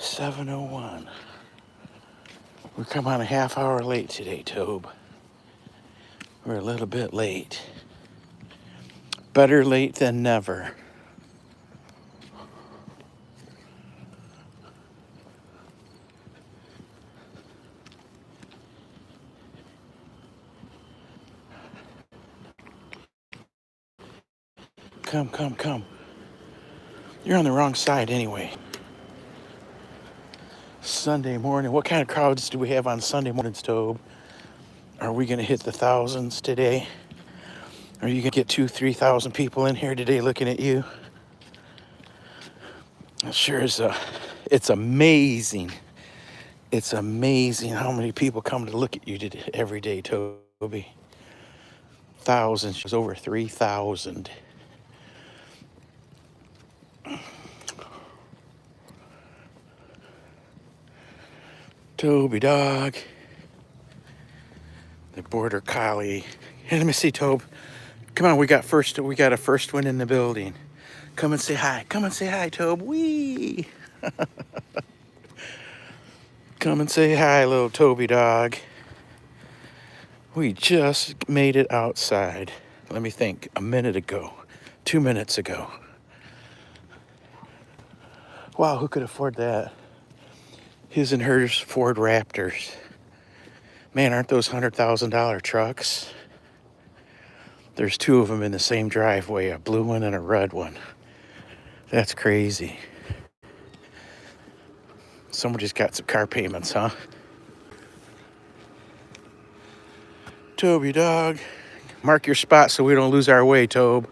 7:01. We come on a half hour late today, Tobe. We're a little bit late. Better late than never. Come. You're on the wrong side anyway. Sunday morning. What kind of crowds do we have on Sunday mornings, Tobe? Are we going to hit the thousands today? Are you going to get 2,000-3,000 people in here today looking at you? It sure is. It's amazing. It's amazing how many people come to look at you today, every day, Toby. Thousands. It was over 3,000. Toby dog. The border collie. Hey, let me see, Tobe. Come on, we got a first one in the building. Come and say hi. Come and say hi, Tobe. Wee. Come and say hi, little Toby dog. We just made it outside. Let me think. A minute ago. 2 minutes ago. Wow, who could afford that? His and hers Ford Raptors. Man, aren't those $100,000 trucks? There's two of them in the same driveway, a blue one and a red one. That's crazy. Someone just got some car payments, huh? Toby dog. Mark your spot so we don't lose our way, Tobe.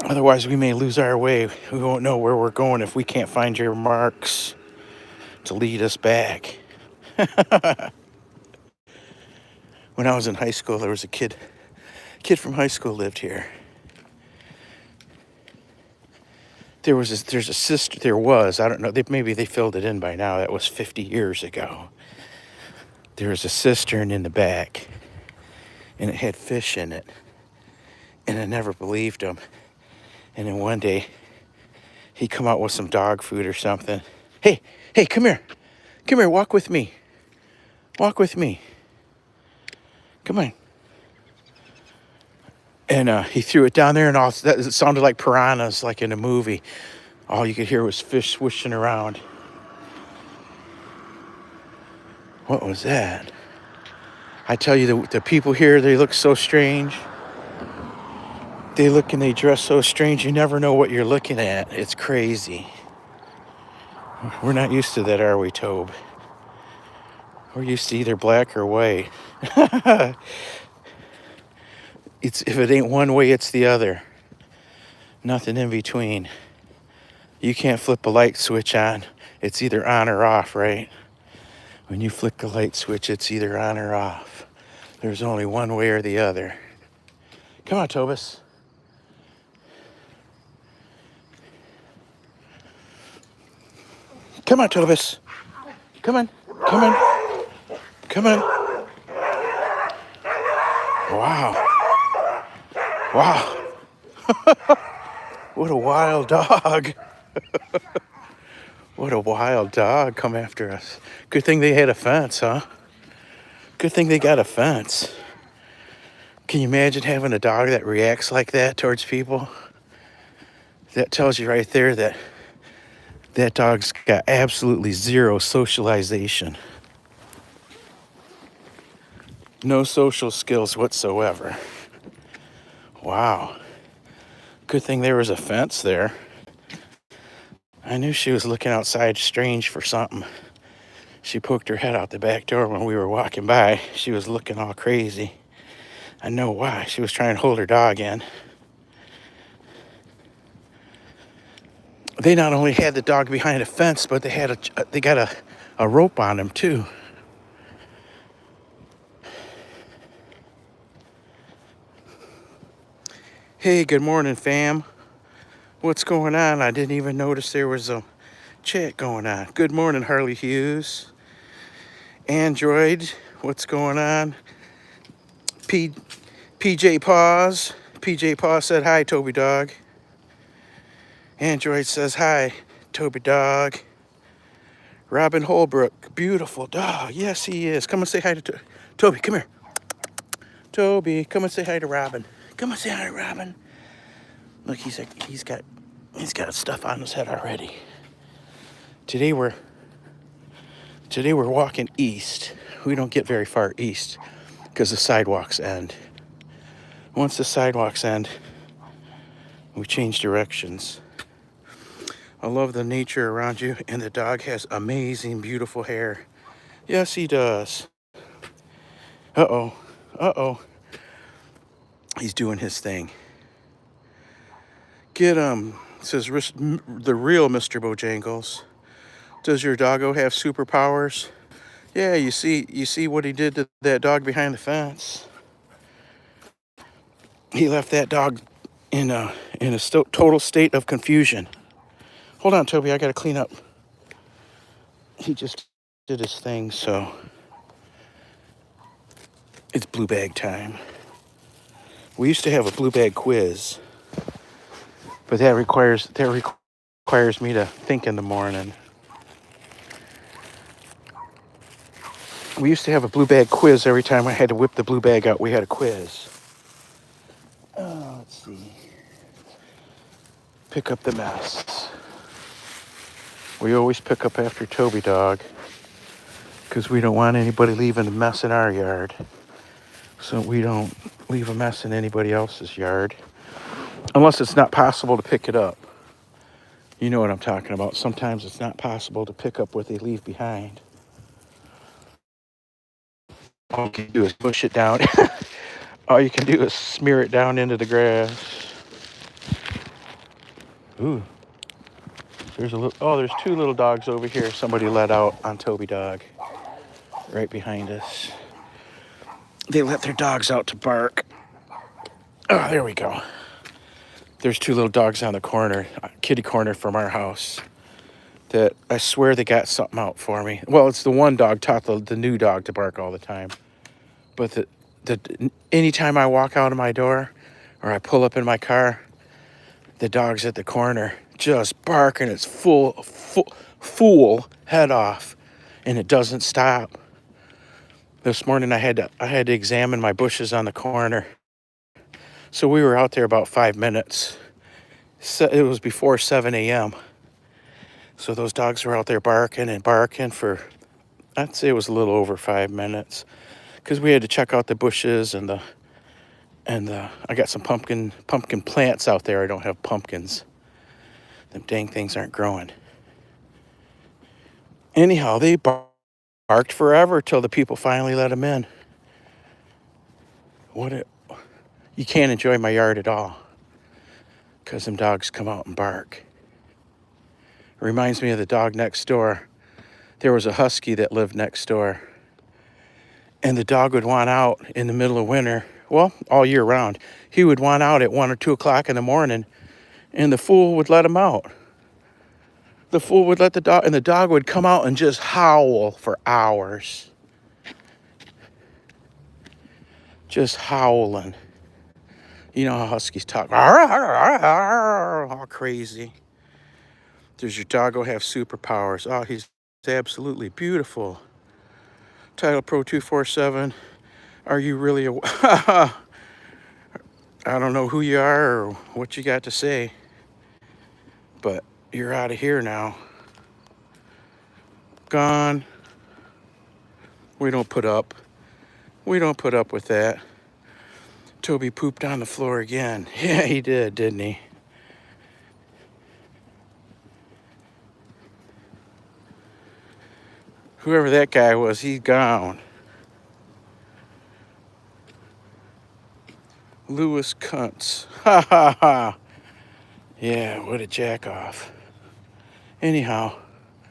Otherwise, we may lose our way. We won't know where we're going if we can't find your marks to lead us back. When I was in high school, there was a kid from high school lived here. There's a sister, I don't know, maybe they filled it in by now. That was 50 years ago. There was a cistern in the back, and it had fish in it. And I never believed him. And then one day, he come out with some dog food or something. Hey, come here. Come here, walk with me. Walk with me. Come on. And he threw it down there, and it sounded like piranhas, like in a movie. All you could hear was fish swishing around. What was that? I tell you, the people here, they look so strange. They look and they dress so strange. You never know what you're looking at. It's crazy. We're not used to that, are we, Tobe? We're used to either black or white. If it ain't one way, it's the other. Nothing in between. You can't flip a light switch on. It's either on or off, right? When you flick the light switch, it's either on or off. There's only one way or the other. Come on, Tobus. Come on, Tobus. Come on. Wow. What a wild dog. What a wild dog come after us. Good thing they had a fence, huh? Good thing they got a fence. Can you imagine having a dog that reacts like that towards people? That tells you right there that that dog's got absolutely zero socialization. No social skills whatsoever. Wow. Good thing there was a fence there. I knew she was looking outside strange for something. She poked her head out the back door when we were walking by. She was looking all crazy. I know why. She was trying to hold her dog in. They not only had the dog behind a fence, but they got a rope on him too. Hey, good morning, fam. What's going on? I didn't even notice there was a chat going on. Good morning, Harley Hughes. Android, what's going on? PJ Paws said hi, Toby dog. Android says hi, Toby dog. Robin Holbrook, beautiful dog. Yes, he is. Come and say hi to Toby. Come here. Toby, come and say hi to Robin. Come and say hi to Robin. Look, he's got stuff on his head already. Today we're walking east. We don't get very far east because the sidewalks end. Once the sidewalks end, we change directions. I love the nature around you, and the dog has amazing, beautiful hair. Yes, he does. Uh-oh. Uh-oh. He's doing his thing. Get him, says the real Mr. Bojangles. Does your doggo have superpowers? Yeah, you see what he did to that dog behind the fence. He left that dog in a total state of confusion. Hold on, Toby, I gotta clean up. He just did his thing, so it's blue bag time. We used to have a blue bag quiz, but that requires me to think in the morning. We used to have a blue bag quiz every time I had to whip the blue bag out. We had a quiz. Oh, let's see. Pick up the mess. We always pick up after Toby dog because we don't want anybody leaving a mess in our yard. So we don't leave a mess in anybody else's yard unless it's not possible to pick it up. You know what I'm talking about. Sometimes it's not possible to pick up what they leave behind. All you can do is push it down. All you can do is smear it down into the grass. Ooh. There's two little dogs over here. Somebody let out on Toby dog. Right behind us. They let their dogs out to bark. Oh, there we go. There's two little dogs on the corner, kitty corner from our house, that I swear they got something out for me. Well, it's the one dog taught the new dog to bark all the time. But anytime I walk out of my door or I pull up in my car, the dog's at the corner just barking its full head off, and it doesn't stop. This morning I had to examine my bushes on the corner. So we were out there about 5 minutes. So it was before 7 a.m. So those dogs were out there barking for, I'd say it was a little over 5 minutes, because we had to check out the bushes and I got some pumpkin plants out there. I don't have pumpkins. Them dang things aren't growing. Anyhow, they barked forever till the people finally let them in. You can't enjoy my yard at all because them dogs come out and bark. It reminds me of the dog next door. There was a husky that lived next door, and the dog would want out in the middle of winter. Well, all year round. He would want out at 1 or 2 o'clock in the morning, and the fool would let him out. The fool would let the dog, and the dog would come out and just howl for hours. Just howling. You know how huskies talk. All crazy. Does your doggo have superpowers? Oh, he's absolutely beautiful. Titlepro 247. Are you really a... I don't know who you are or what you got to say, but you're out of here now. Gone. We don't put up with that. Toby pooped on the floor again. Yeah, he did, didn't he? Whoever that guy was, he's gone. Lewis Kuntz. Ha ha ha. Yeah, what a jack off. Anyhow,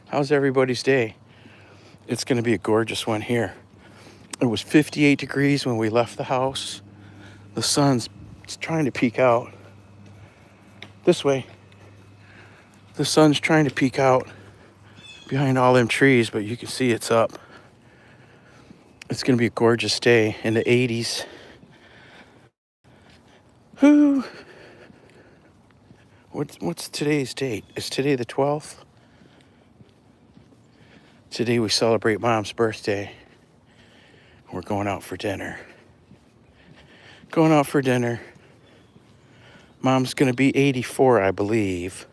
how's everybody's day? It's going to be a gorgeous one here. It was 58 degrees when we left the house. The sun's trying to peek out. This way. The sun's trying to peek out behind all them trees, but you can see it's up. It's going to be a gorgeous day in the 80s. What's today's date? Is today the 12th? Today we celebrate Mom's birthday. We're going out for dinner. Going out for dinner. Mom's going to be 84, I believe.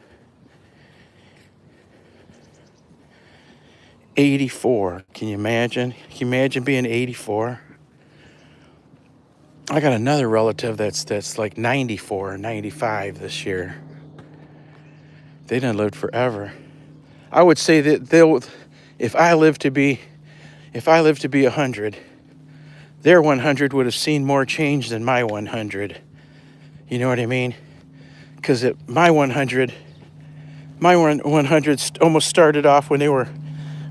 84. Can you imagine? Can you imagine being 84? I got another relative that's like 94, 95 this year. They done lived forever. I would say that if I live to be 100, their 100 would have seen more change than my 100. You know what I mean? Because my 100 almost started off when they were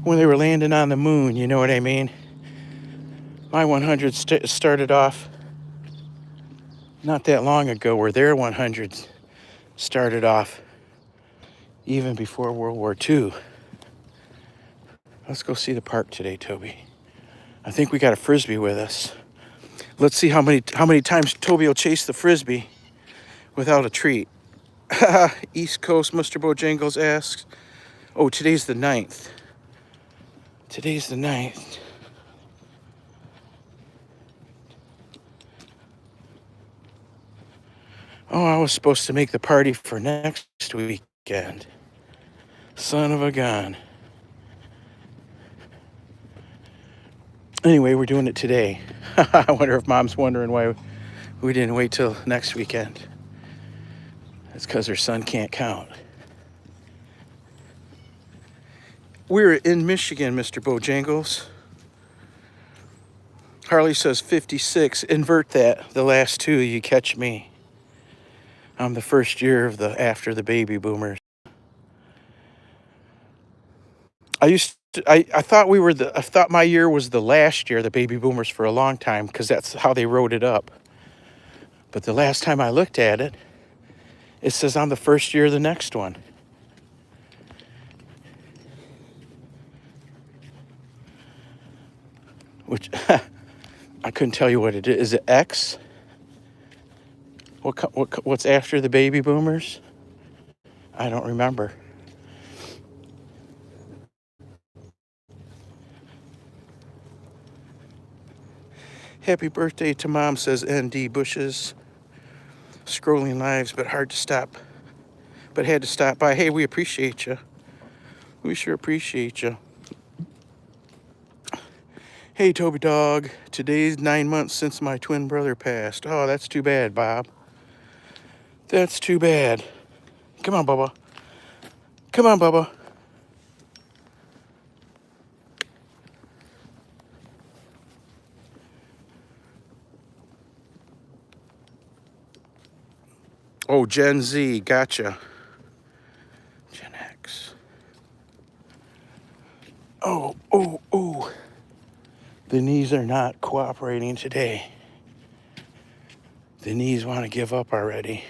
landing on the moon. You know what I mean? My 100 started off not that long ago, where their 100s started off even before World War II. Let's go see the park today, Toby. I think we got a Frisbee with us. Let's see how many times Toby will chase the Frisbee without a treat. East Coast, Mr. Bojangles asks. Oh, today's the 9th. Today's the 9th. Oh, I was supposed to make the party for next weekend. Son of a gun. Anyway, we're doing it today. I wonder if Mom's wondering why we didn't wait till next weekend. It's because her son can't count. We're in Michigan, Mr. Bojangles. Harley says 56. Invert that. The last two, you catch me. I'm the first year after the baby boomers. I thought my year was the last year, the baby boomers, for a long time, because that's how they wrote it up. But the last time I looked at it, it says I'm the first year of the next one. Which I couldn't tell you what it is. Is it X? What's after the baby boomers? I don't remember. Happy birthday to Mom, says ND Bushes. Scrolling lives, but hard to stop. But had to stop by. Hey, we appreciate you. We sure appreciate you. Hey, Toby Dog. Today's 9 months since my twin brother passed. Oh, that's too bad, Bob. That's too bad. Come on, Bubba. Come on, Bubba. Oh, Gen Z. Gotcha. Gen X. Oh. The knees are not cooperating today. The knees want to give up already.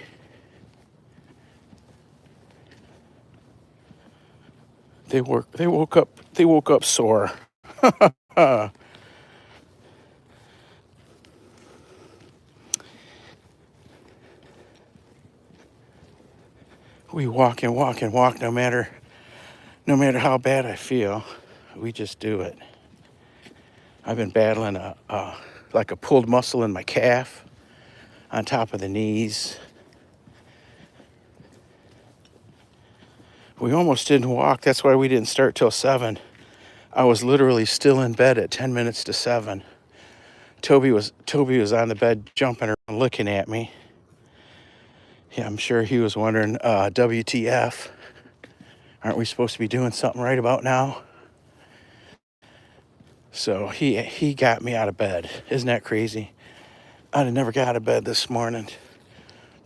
They woke up sore. We walk and walk and walk no matter how bad I feel. We just do it. I've been battling like a pulled muscle in my calf on top of the knees. We almost didn't walk. That's why we didn't start till 7. I was literally still in bed at 10 minutes to 7. Toby was on the bed jumping around looking at me. Yeah, I'm sure he was wondering, WTF? Aren't we supposed to be doing something right about now? So he got me out of bed. Isn't that crazy? I'd have never got out of bed this morning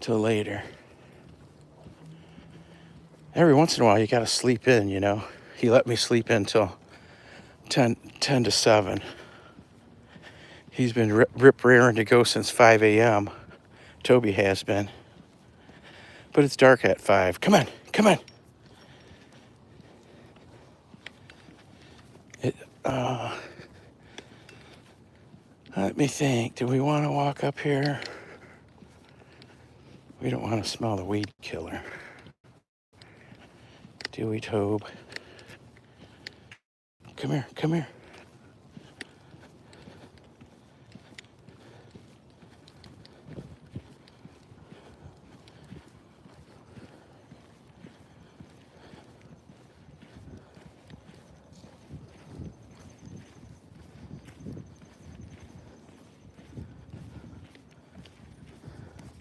till later. Every once in a while, you got to sleep in, you know. He let me sleep in till 10 to 7. He's been rip-raring to go since 5 a.m. Toby has been. But it's dark at 5. Come on. Let me think. Do we want to walk up here? We don't want to smell the weed killer. Do we, Tobe? Come here. Come here.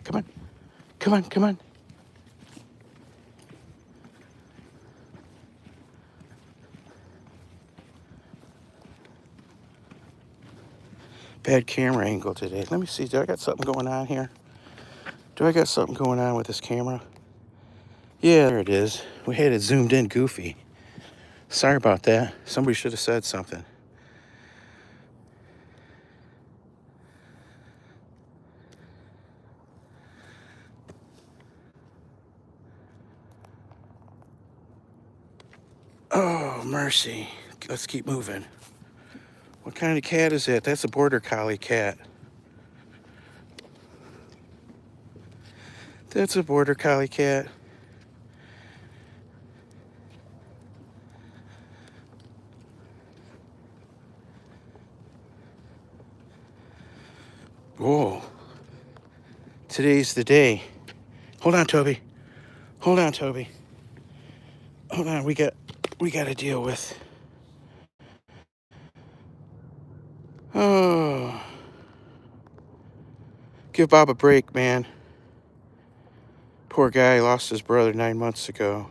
Come on. Come on. Come on. Bad camera angle today. Let me see. Do I got something going on here? Do I got something going on with this camera? Yeah, there it is. We had it zoomed in goofy. Sorry about that. Somebody should have said something. Oh, mercy. Let's keep moving. What kind of cat is that? That's a border collie cat. That's a border collie cat. Whoa. Today's the day. Hold on, Toby. Hold on, Toby. Hold on. We got to deal with. Oh. Give Bob a break, man. Poor guy lost his brother 9 months ago.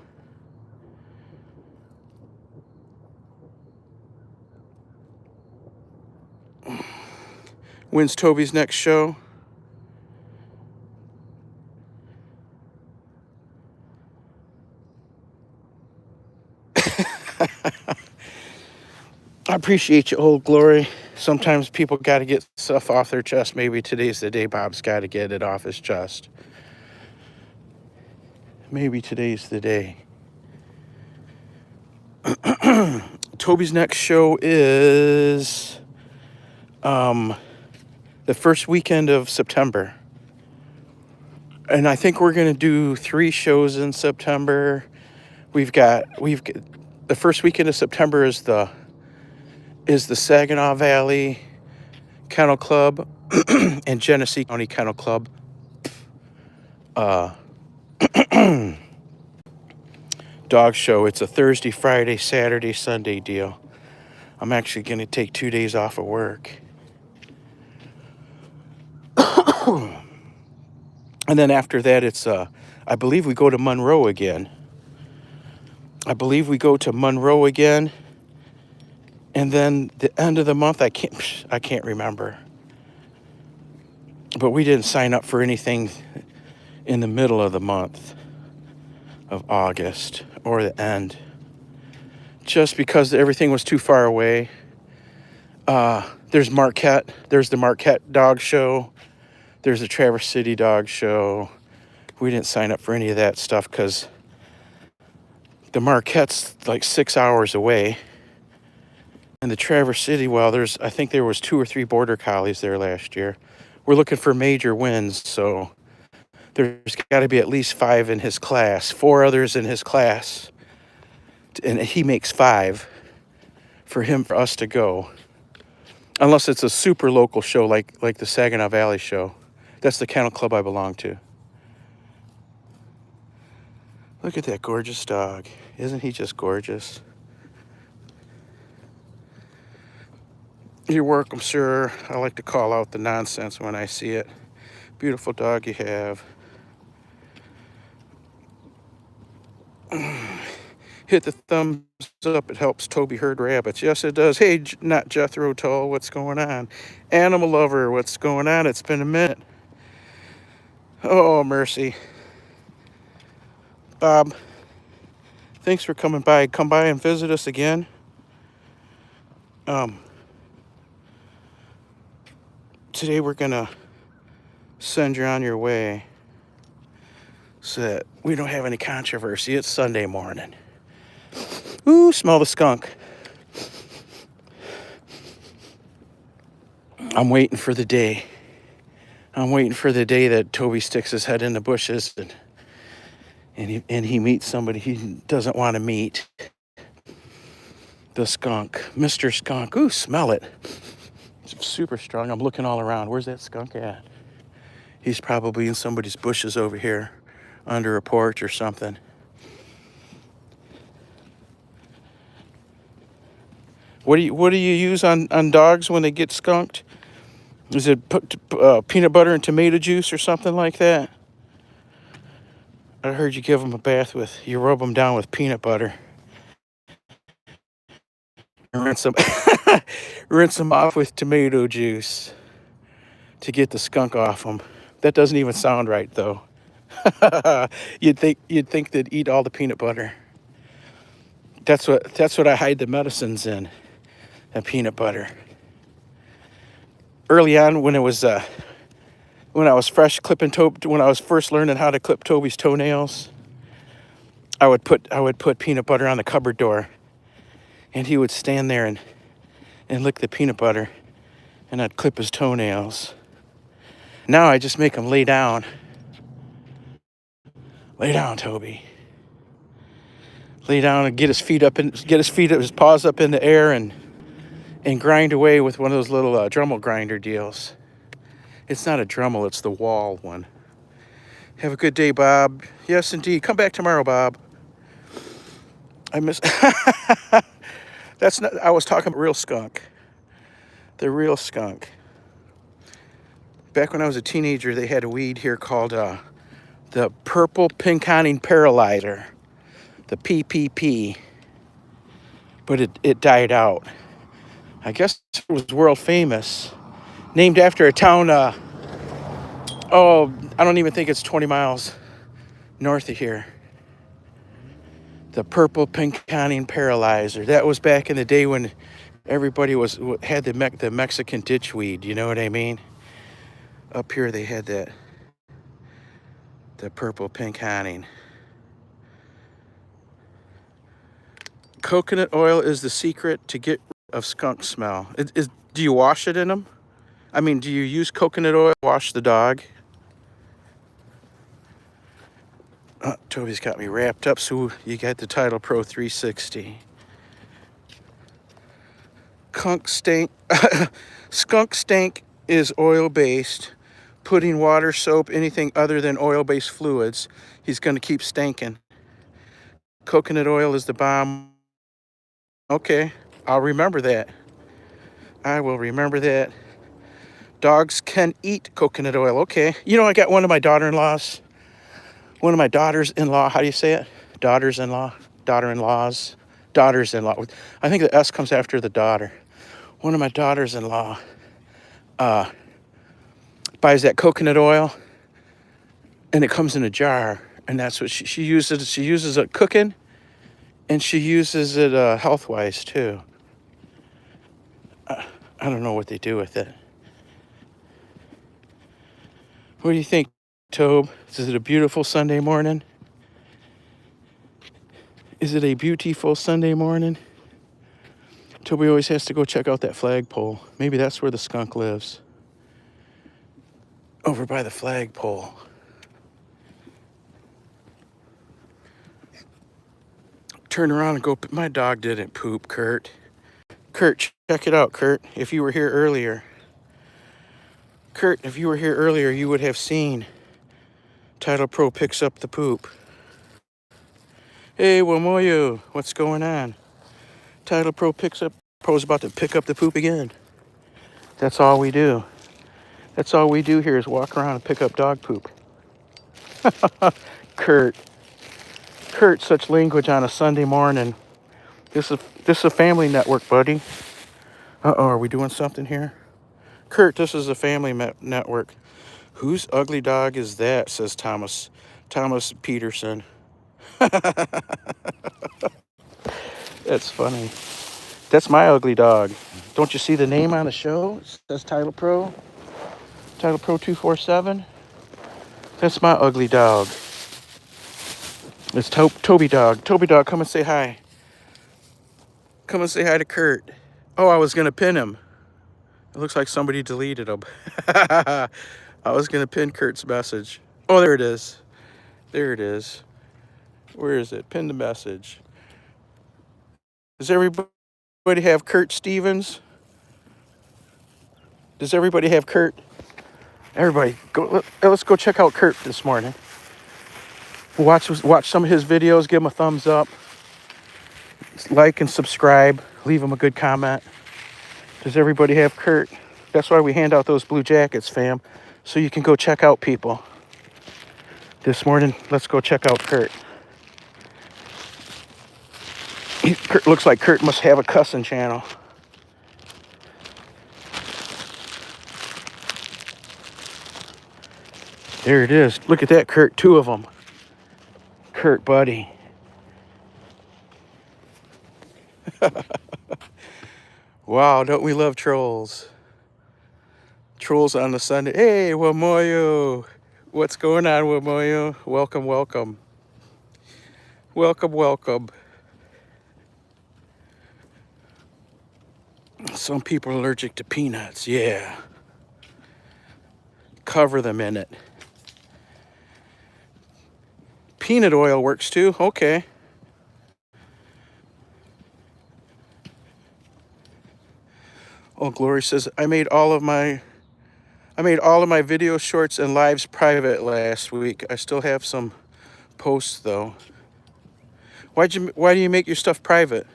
When's Toby's next show? I appreciate you, Old Glory. Sometimes people got to get stuff off their chest. Maybe today's the day Bob's got to get it off his chest. Maybe today's the day. Toby's next show is the first weekend of September. And I think we're going to do 3 shows in September. We've got the first weekend of September is the Saginaw Valley Kennel Club and Genesee County Kennel Club. Dog show. It's a Thursday, Friday, Saturday, Sunday deal. I'm actually going to take 2 days off of work. And then after that, it's I believe we go to Monroe again. And then the end of the month, I can't remember. But we didn't sign up for anything in the middle of the month of August or the end, just because everything was too far away. There's Marquette. There's the Marquette Dog Show. There's the Traverse City Dog Show. We didn't sign up for any of that stuff because the Marquette's like 6 hours away. And the Traverse City, well, I think there was 2 or 3 border collies there last year. We're looking for major wins, so there's got to be at least 5 in his class, 4 others in his class, and he makes 5 for us to go. Unless it's a super local show like the Saginaw Valley show. That's the kennel club I belong to. Look at that gorgeous dog. Isn't he just gorgeous? You're welcome, sir. I like to call out the nonsense when I see it. Beautiful dog you have. Hit the thumbs up. It helps Toby herd rabbits. Yes, it does. Hey, not Jethro Tull, what's going on? Animal lover, what's going on? It's been a minute. Oh, mercy. Bob, thanks for coming by. Come by and visit us again. Today we're going to send you on your way so that we don't have any controversy. It's Sunday morning. Ooh, smell the skunk. I'm waiting for the day. That Toby sticks his head in the bushes and he meets somebody he doesn't want to meet. The skunk, Mr. Skunk. Ooh, smell it. It's super strong. I'm looking all around. Where's that skunk at? He's probably in somebody's bushes over here under a porch or something. What do you use on dogs when they get skunked? Is it put peanut butter and tomato juice or something like that? I heard you give them a bath with, you rub them down with peanut butter. And rinse them, rinse them off with tomato juice to get the skunk off them. That doesn't even sound right though. you'd think they'd eat all the peanut butter. That's what I hide the medicines in, that peanut butter. Early on, when I was fresh clipping when I was first learning how to clip Toby's toenails, I would put peanut butter on the cupboard door, and he would stand there and lick the peanut butter, and I'd clip his toenails. Now I just make him lay down. Lay down, Toby. Lay down and get his his paws up in the air and grind away with one of those little Dremel grinder deals. It's not a Dremel, it's the wall one. Have a good day, Bob. Yes, indeed. Come back tomorrow, Bob. I miss. That's not. I was talking about real skunk. The real skunk. Back when I was a teenager, they had a weed here called the purple pinconning paralyzer, the PPP. But it died out. I guess it was world famous, named after a town. I don't even think it's 20 miles north of here. The purple pinconning paralyzer. That was back in the day when everybody had the Mexican ditchweed. You know what I mean? Up here they had the purple pinconning. Coconut oil is the secret to get rid of skunk smell. Do you wash it in them? I mean, do you use coconut oil to wash the dog? Toby's got me wrapped up, so you got the Titlepro 360. Skunk stank is oil-based. Putting water, soap, anything other than oil-based fluids, he's going to keep stanking. Coconut oil is the bomb. Okay, I'll remember that. I will remember that. Dogs can eat coconut oil. Okay. You know, I got one of my daughters-in-law. How do you say it? Daughters-in-law. Daughter-in-laws. Daughters-in-law. I think the S comes after the daughter. One of my daughters-in-law buys that coconut oil, and it comes in a jar, and that's what she uses. She uses it cooking, and she uses it health-wise too. I don't know what they do with it. What do you think, Tobe? Is it a beautiful Sunday morning? Is it a beautiful Sunday morning? Toby always has to go check out that flagpole. Maybe that's where the skunk lives. Over by the flagpole. Turn around and go. My dog didn't poop, Kurt. Kurt, check it out, Kurt. If you were here earlier, you would have seen Titlepro picks up the poop. Hey, Wamoyo, what's going on? Pro's about to pick up the poop again. That's all we do. That's all we do here is walk around and pick up dog poop. Kurt, such language on a Sunday morning. This is a family network, buddy. Uh-oh, are we doing something here? Kurt, this is a family network. Whose ugly dog is that, says Thomas Peterson. That's funny. That's my ugly dog. Don't you see the name on the show? It says Titlepro 247. That's my ugly dog. It's Toby dog. Toby dog, come and say hi. Come and say hi to Kurt. Oh, I was going to pin him. It looks like somebody deleted him. I was going to pin Kurt's message. Oh, there it is. There it is. Where is it? Pin the message. Is everybody Everybody have Kurt Stevens? Does everybody have Kurt? Everybody, let's go check out Kurt this morning. Watch some of his videos. Give him a thumbs up. Like and subscribe. Leave him a good comment. Does everybody have Kurt? That's why we hand out those blue jackets, fam. So you can go check out people. This morning, let's go check out Kurt. Kurt looks like Kurt must have a cussing channel. There it is. Look at that, Kurt. 2 of them. Kurt, buddy. Wow, don't we love trolls? Trolls on the Sunday. Hey, Wamoyo. What's going on, Wamoyo? Welcome, welcome. Welcome, welcome. Some people are allergic to peanuts. Yeah. Cover them in it. Peanut oil works too. Okay. Oh, Glory says I made all of my video shorts and lives private last week. I still have some posts though. Why do you make your stuff private?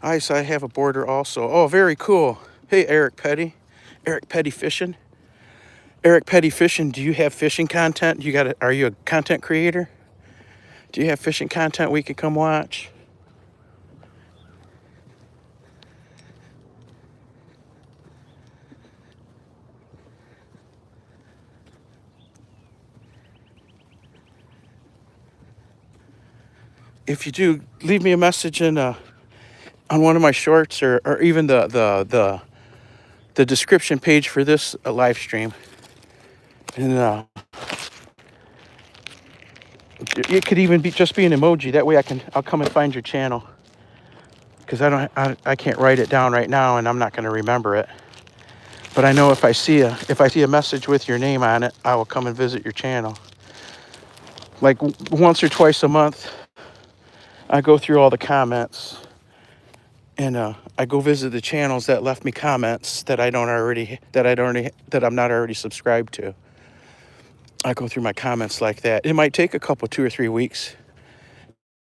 I have a border also. Oh, very cool. Hey, Eric Petty. Eric Petty Fishing. Eric Petty Fishing, do you have fishing content? Are you a content creator? Do you have fishing content we can come watch? If you do, leave me a message on one of my shorts or even the description page for this live stream. And it could even just be an emoji. That way I'll come and find your channel. Because I can't write it down right now and I'm not going to remember it. But I know if I see a message with your name on it, I will come and visit your channel. Like once or twice a month, I go through all the comments and I go visit the channels that left me comments that I'm not already subscribed to. I go through my comments like that. It might take a couple, 2 or 3 weeks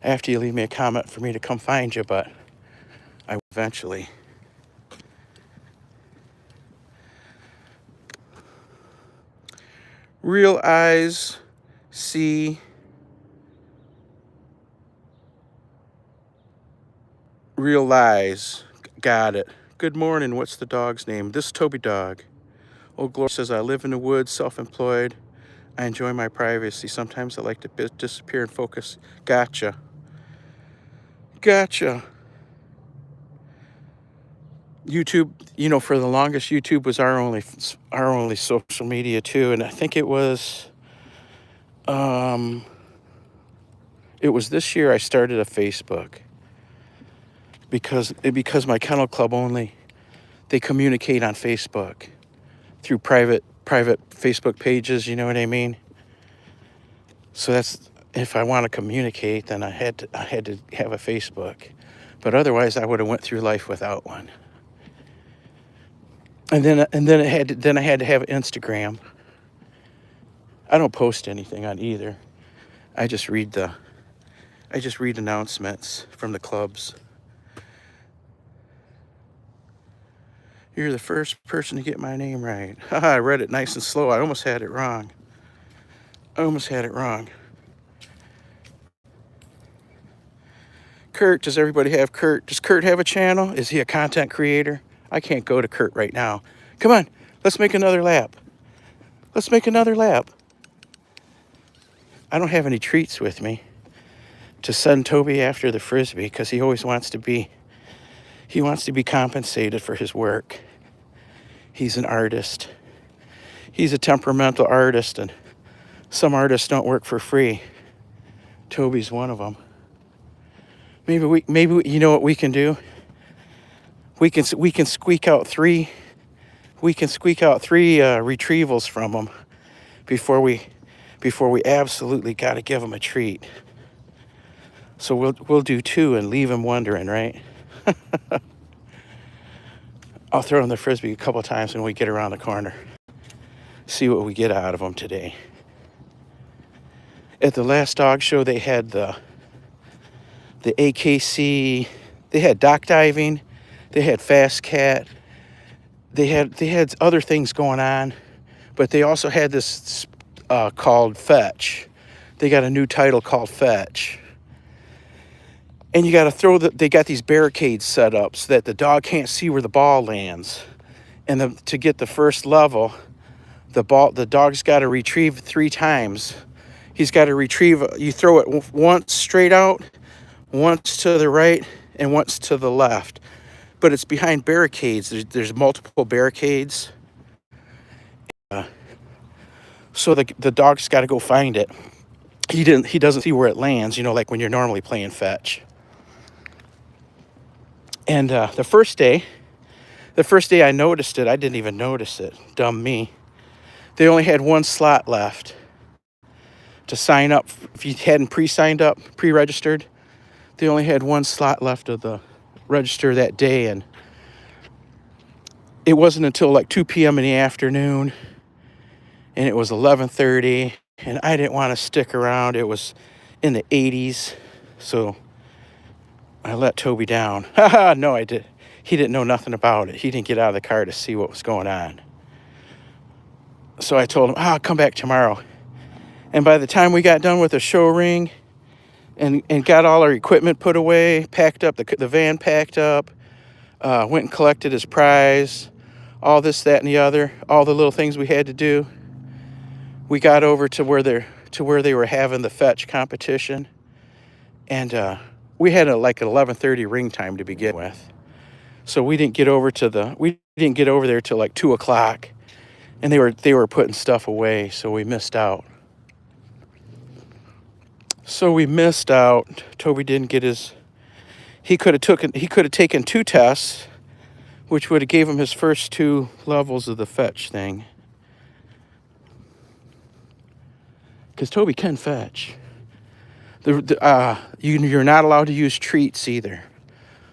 after you leave me a comment for me to come find you, but I will eventually. Real eyes see real lies. Got it. Good morning. What's the dog's name? This Toby dog. Old Glory says, I live in the woods, self-employed. I enjoy my privacy. Sometimes I like to disappear and focus. Gotcha. YouTube, for the longest, YouTube was our only social media too, and I think it was this year I started a Facebook because my kennel club they communicate on Facebook through private Facebook pages. You know what I mean? So that's if I want to communicate, then I had to have a Facebook, but otherwise I would have went through life without one. And then I had to have Instagram. I don't post anything on either. I just read announcements from the clubs. You're the first person to get my name right. Haha, I read it nice and slow. I almost had it wrong. Kurt, does everybody have Kurt? Does Kurt have a channel? Is he a content creator? I can't go to Kurt right now. Come on, let's make another lap. I don't have any treats with me to send Toby after the Frisbee because he always wants to be compensated for his work. He's an artist. He's a temperamental artist, and some artists don't work for free. Toby's one of them. Maybe you know what we can do? We can squeak out three retrievals from him before we absolutely got to give him a treat. So we'll do 2 and leave him wondering, right? I'll throw him the Frisbee a couple times when we get around the corner. See what we get out of him today. At the last dog show, they had the AKC, they had dock diving, they had fast cat, they had other things going on, but they also had this called fetch. They got a new title called fetch. And you got to they got these barricades set up so that the dog can't see where the ball lands. And to get the first level, the dog's got to retrieve 3 times. He's got to retrieve, you throw it once straight out, once to the right, and once to the left. But it's behind barricades. There's multiple barricades. So the dog's got to go find it. He doesn't see where it lands, like when you're normally playing fetch. And the first day I noticed it, I didn't even notice it. Dumb me. They only had 1 slot left to sign up. If you hadn't pre-signed up, pre-registered, they only had 1 slot left of the register that day. And it wasn't until like 2 p.m. in the afternoon, and it was 11:30, and I didn't want to stick around. It was in the 80s, so I let Toby down. No, I did. He didn't know nothing about it. He didn't get out of the car to see what was going on. So I told him, I'll come back tomorrow. And by the time we got done with the show ring and got all our equipment put away, packed up, the van packed up, went and collected his prize, all this, that, and the other, all the little things we had to do, we got over to where they were having the fetch competition. And we had like an 11:30 ring time to begin with. So we didn't get over there till like 2 o'clock, and they were putting stuff away, so we missed out. Toby didn't get his. He could have taken 2 tests, which would have gave him his first 2 levels of the fetch thing. Because Toby can fetch. You're not allowed to use treats either.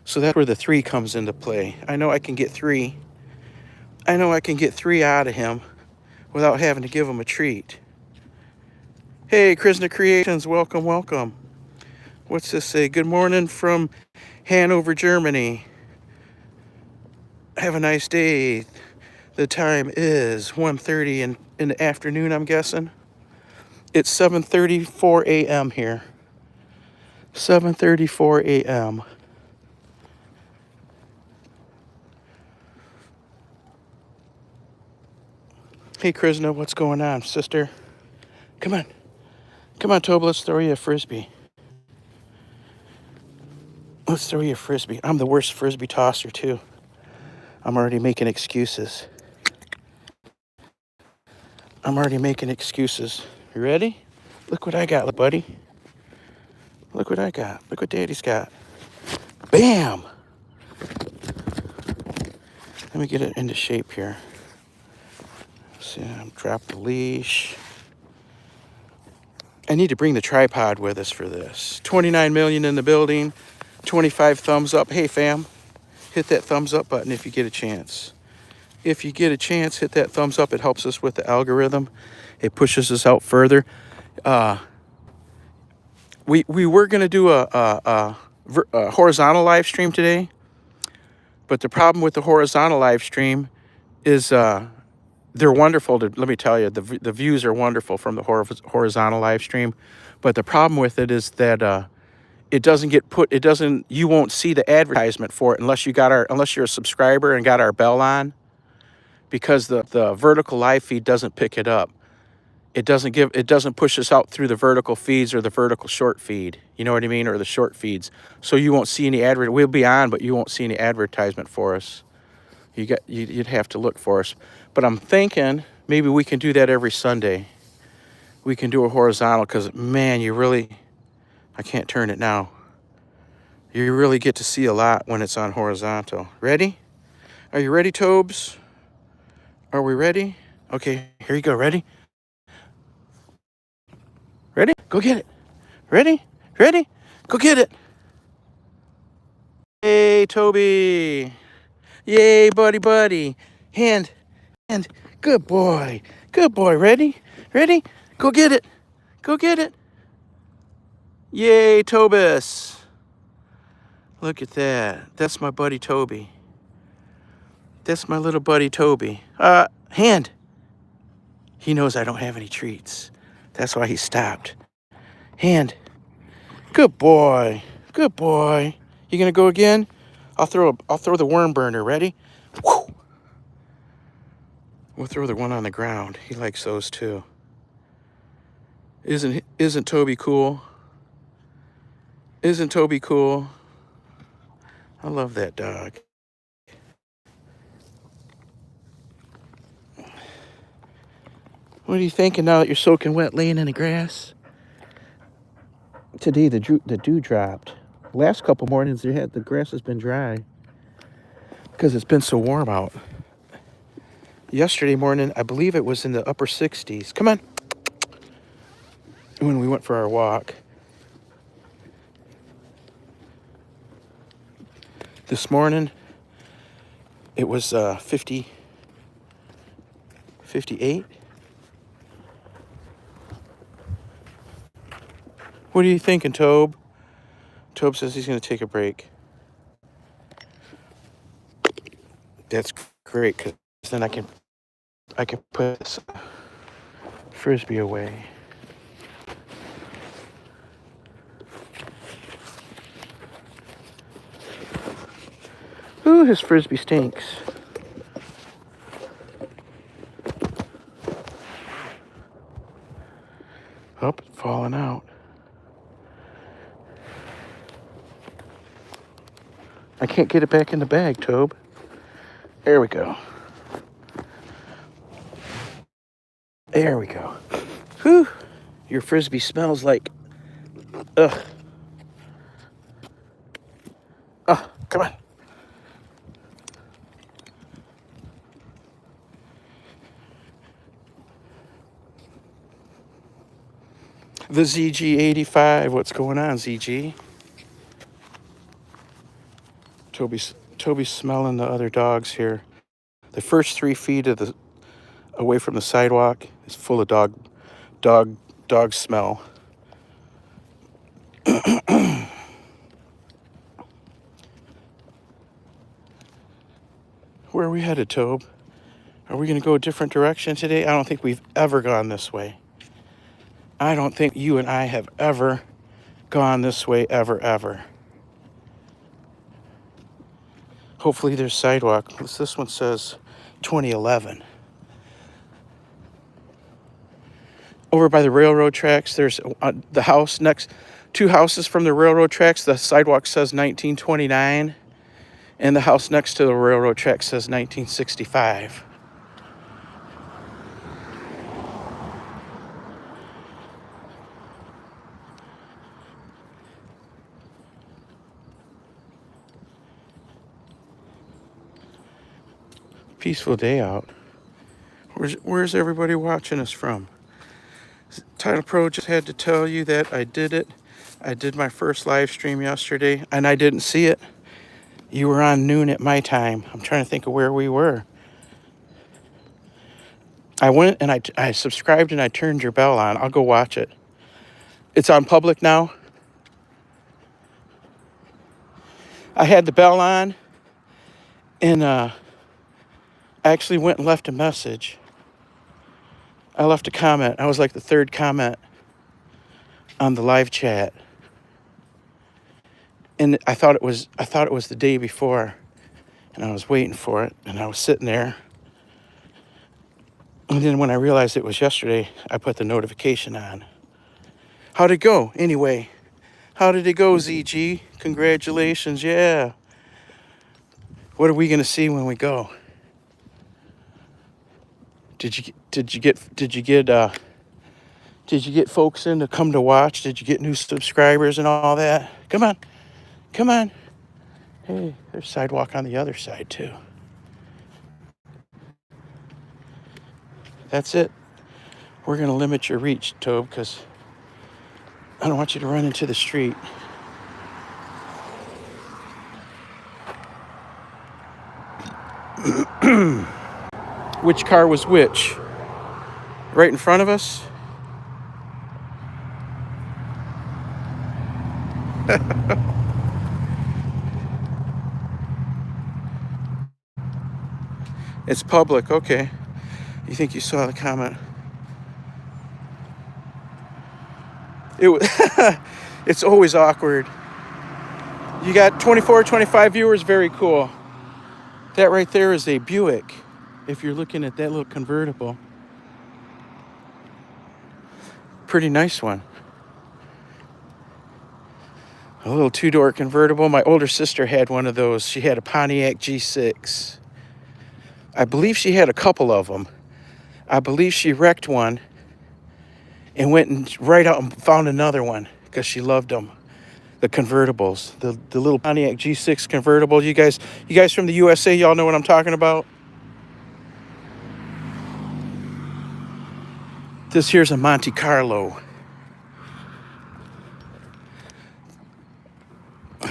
So that's where the 3 comes into play. I know I can get 3 out of him without having to give him a treat. Hey, Krishna Creations, welcome. What's this say? Good morning from Hanover, Germany. Have a nice day. The time is 1:30 in the afternoon, I'm guessing. It's 7:34 a.m. here. 7:34 a.m. Hey, Krishna, what's going on, sister? Come on, Toby, let's throw you a Frisbee. I'm the worst Frisbee tosser, too. I'm already making excuses. You ready? Look what I got, buddy. Look what I got. Look what Daddy's got. Bam! Let me get it into shape here. See, drop the leash. I need to bring the tripod with us for this. 29 million in the building. 25 thumbs up. Hey, fam. Hit that thumbs up button if you get a chance. Hit that thumbs up. It helps us with the algorithm. It pushes us out further. We were going to do a horizontal live stream today. But the problem with the horizontal live stream is they're wonderful. Let me tell you, the views are wonderful from the horizontal live stream. But the problem with it is that you won't see the advertisement for it unless you're a subscriber and got our bell on, because the vertical live feed doesn't pick it up. It doesn't push us out through the vertical feeds or the vertical short feed. You know what I mean? Or the short feeds. So you won't see any we'll be on, but you won't see any advertisement for us. You'd have to look for us. But I'm thinking maybe we can do that every Sunday. We can do a horizontal, because man, I can't turn it now. You really get to see a lot when it's on horizontal. Ready? Are you ready, Tobes? Are we ready? Okay, here you go. Ready? Ready? Go get it. Ready? Go get it. Hey. Yay, Toby. Yay, buddy, buddy. Hand. Good boy. Good boy. Ready? Ready? Go get it. Go get it. Yay, Tobus. Look at that. That's my buddy Toby. That's my little buddy Toby. Hand. He knows I don't have any treats. That's why he stopped. Hand. Good boy. Good boy. You gonna go again? I'll throw the worm burner. Ready? Whew. We'll throw the one on the ground. He likes those too. Isn't Toby cool? Isn't Toby cool? I love that dog. What are you thinking now that you're soaking wet laying in the grass? Today the dew dropped. Last couple mornings the grass has been dry because it's been so warm out. Yesterday morning, I believe it was in the upper 60s. Come on. When we went for our walk. This morning, it was 58. What are you thinking, Tobe? Tobe says he's going to take a break. That's great, because then I can put this Frisbee away. Ooh, his Frisbee stinks. Oh, it's falling out. I can't get it back in the bag, Tobe. There we go. There we go. Whew. Your Frisbee smells like... Ugh. Oh, come on. The ZG85. What's going on, ZG? Toby's smelling the other dogs here. The first 3 feet of away from the sidewalk is full of dog smell. Where are we headed, Tobe? Are we going to go a different direction today? I don't think we've ever gone this way. I don't think you and I have ever gone this way, ever. Hopefully there's sidewalk. This one says 2011. Over by the railroad tracks, there's the house next, 2 houses from the railroad tracks. The sidewalk says 1929, and the house next to the railroad track says 1965. Peaceful day out. Where's everybody watching us from? Titlepro just had to tell you that I did it. I did my first live stream yesterday, and I didn't see it. You were on noon at my time. I'm trying to think of where we were. I went and I subscribed and I turned your bell on. I'll go watch it. It's on public now. I had the bell on, and I actually went and left a message. I left a comment. I was like the 3rd comment on the live chat. And I thought it was the day before, and I was waiting for it, and I was sitting there. And then when I realized it was yesterday, I put the notification on. How'd it go? Anyway, how did it go, ZG? Congratulations, yeah. What are we gonna see when we go? Did you get folks in to come to watch? Did you get new subscribers and all that? Come on. Hey, there's sidewalk on the other side too. That's it. We're gonna limit your reach, Tobe, because I don't want you to run into the street. Which car was which? Right in front of us? It's public, okay. You think you saw the comment? It was it's always awkward. You got 24, 25 viewers, very cool. That right there is a Buick. If you're looking at that little convertible. Pretty nice one. A little two-door convertible. My older sister had one of those. She had a Pontiac G6. I believe she had a couple of them. I believe she wrecked one and went and right out and found another one because she loved them. The convertibles, the little Pontiac G6 convertible. You guys from the USA, y'all know what I'm talking about? This here's a Monte Carlo.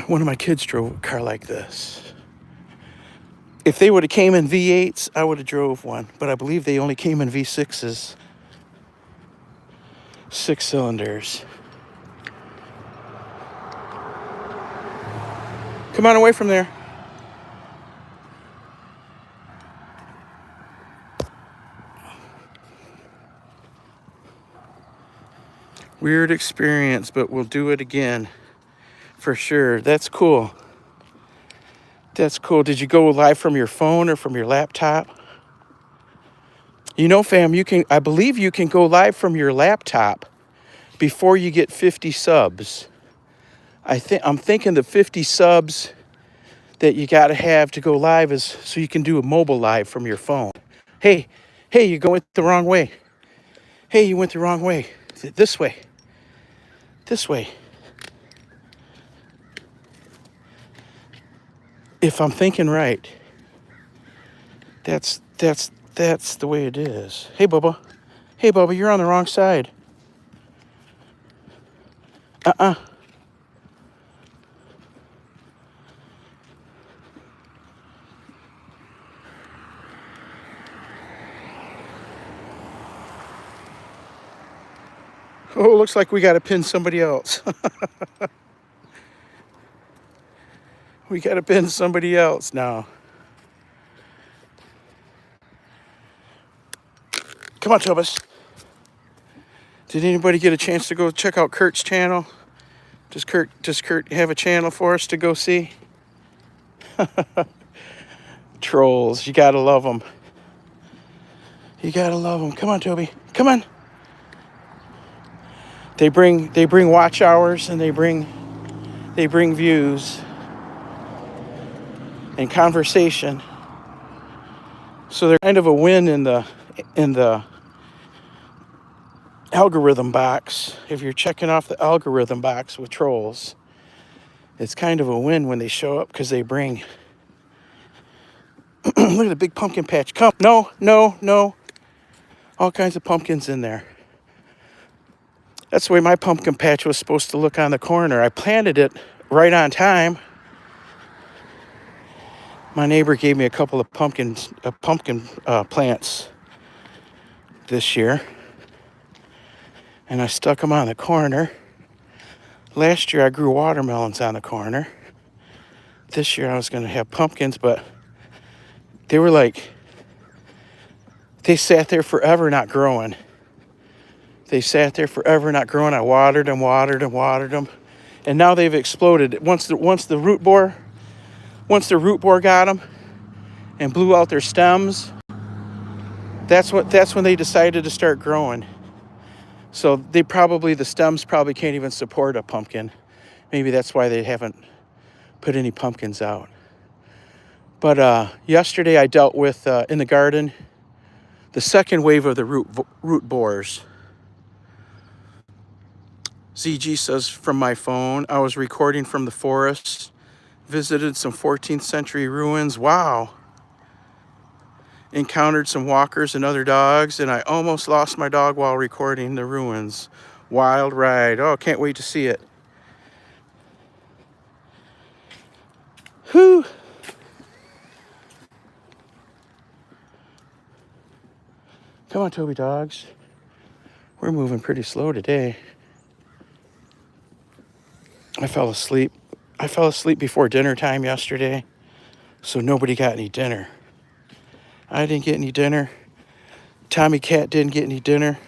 One of my kids drove a car like this. If they would have came in V8s, I would have drove one. But I believe they only came in V6s. 6 cylinders. Come on away from there. Weird experience, but we'll do it again. For sure. That's cool. That's cool. Did you go live from your phone or from your laptop? You know, fam, I believe you can go live from your laptop before you get 50 subs. I'm thinking the 50 subs that you got to have to go live is so you can do a mobile live from your phone. Hey, you going the wrong way. Hey, you went the wrong way. This way. This way. If I'm thinking right, that's the way it is. Hey, Bubba. Hey, Bubba, you're on the wrong side. Uh-uh. Oh, looks like we got to pin somebody else. We got to pin somebody else now. Come on, Tobus. Did anybody get a chance to go check out Kurt's channel? Does Kurt have a channel for us to go see? Trolls, you gotta love them. You gotta love them. Come on, Toby. Come on. They bring watch hours and they bring views and conversation. So they're kind of a win in the algorithm box. If you're checking off the algorithm box with trolls, it's kind of a win when they show up because they bring. Look at the big pumpkin patch. Come, no. All kinds of pumpkins in there. That's the way my pumpkin patch was supposed to look on the corner. I planted it right on time. My neighbor gave me a couple of pumpkin plants this year, and I stuck them on the corner. Last year I grew watermelons on the corner. This year I was going to have pumpkins, but they sat there forever not growing. I watered them, and now they've exploded. Once the root bore got them and blew out their stems, that's when they decided to start growing. So the stems probably can't even support a pumpkin. Maybe that's why they haven't put any pumpkins out. But yesterday I dealt with in the garden the second wave of the root borers. ZG says, from my phone, I was recording from the forest, visited some 14th century ruins. Wow. Encountered some walkers and other dogs, and I almost lost my dog while recording the ruins. Wild ride. Oh, can't wait to see it. Whew. on, Toby dogs. We're moving pretty slow today. I fell asleep. I fell asleep before dinner time yesterday, so nobody got any dinner. I didn't get any dinner. Tommy Cat didn't get any dinner.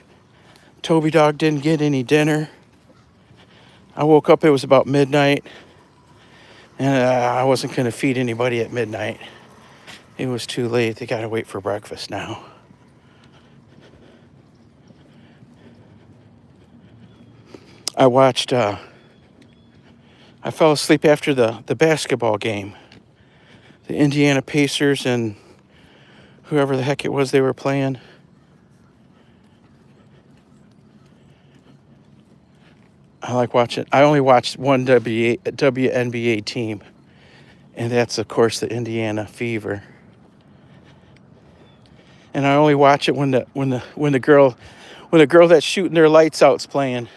Toby dog didn't get any dinner. I woke up, it was about midnight, and I wasn't going to feed anybody at midnight. It was too late. They got to wait for breakfast now. I fell asleep after the basketball game. The Indiana Pacers and whoever the heck it was they were playing. I like watching. I only watched one WNBA team, and that's of course the Indiana Fever. And I only watch it when the girl that's shooting their lights out's playing.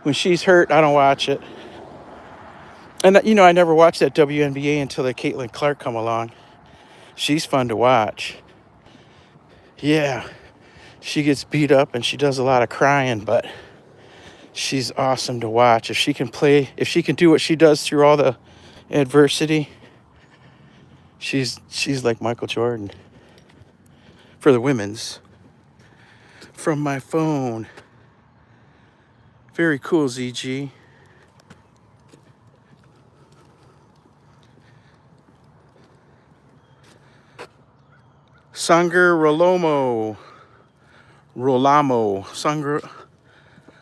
When she's hurt, I don't watch it. And I never watched that WNBA until the Caitlin Clark come along. She's fun to watch. Yeah, she gets beat up and she does a lot of crying, but she's awesome to watch. If she can do what she does through all the adversity, she's like Michael Jordan for the women's. From my phone. Very cool, ZG. Sanger Rolamo. Sanger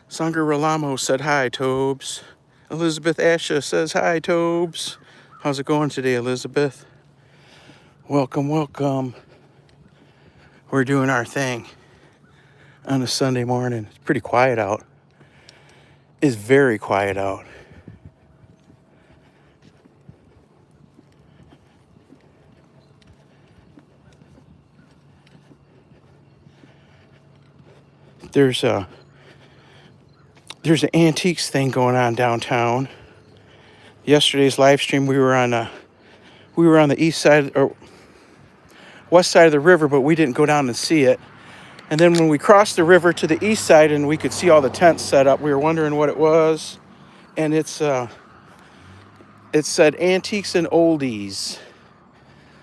Rolamo said hi, Tobes. Elizabeth Asha says hi, Tobes. How's it going today, Elizabeth? Welcome, welcome. We're doing our thing on a Sunday morning. It's pretty quiet out. It's very quiet out. There's an antiques thing going on downtown. Yesterday's live stream, we were on the east side or west side of the river, but we didn't go down and see it. And then when we crossed the river to the east side and we could see all the tents set up, we were wondering what it was. And it said antiques and oldies.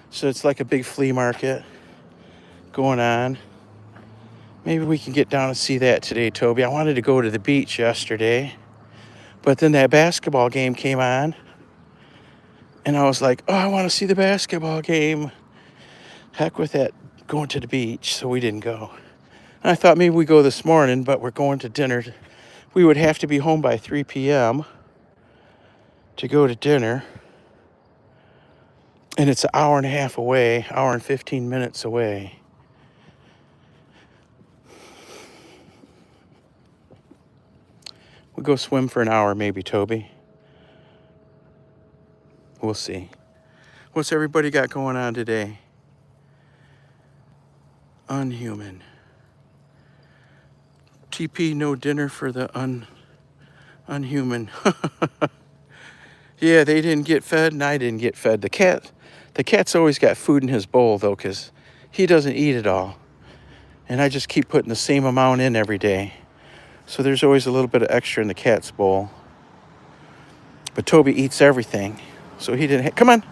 So it's like a big flea market going on. Maybe we can get down and see that today, Toby. I wanted to go to the beach yesterday, but then that basketball game came on, and I was like, oh, I want to see the basketball game. Heck with that, going to the beach, so we didn't go. And I thought maybe we go this morning, but we're going to dinner. We would have to be home by 3 p.m. to go to dinner, and it's an hour and a half away, hour and 15 minutes away. We'll go swim for an hour, maybe, Toby. We'll see. What's everybody got going on today? Unhuman. TP, no dinner for the unhuman. Yeah, they didn't get fed, and I didn't get fed. The cat's always got food in his bowl, though, because he doesn't eat it all. And I just keep putting the same amount in every day. So there's always a little bit of extra in the cat's bowl. But Toby eats everything. So he didn't... Come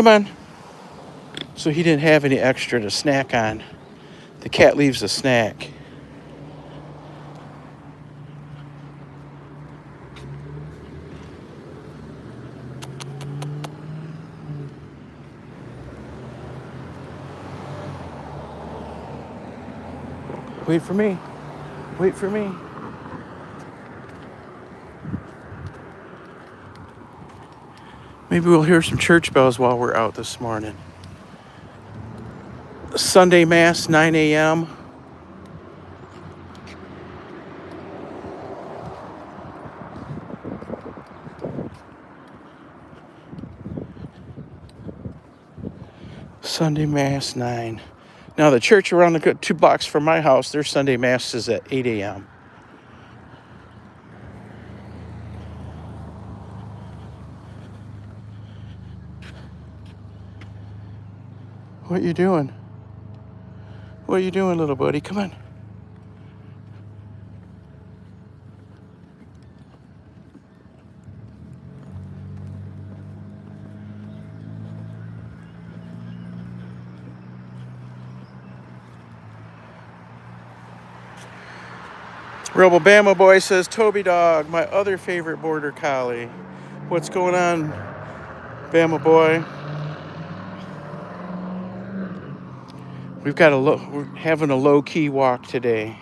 on. So he didn't have any extra to snack on. The cat leaves a snack. Wait for me. Maybe we'll hear some church bells while we're out this morning. Sunday Mass, 9 a.m. Sunday Mass, 9. Now, the church around the 2 blocks from my house, their Sunday Mass is at 8 a.m. What you doing? What are you doing, little buddy? Come on. Rebel Bama Boy says, Toby Dog, my other favorite border collie. What's going on, Bama Boy? We're having a low-key walk today.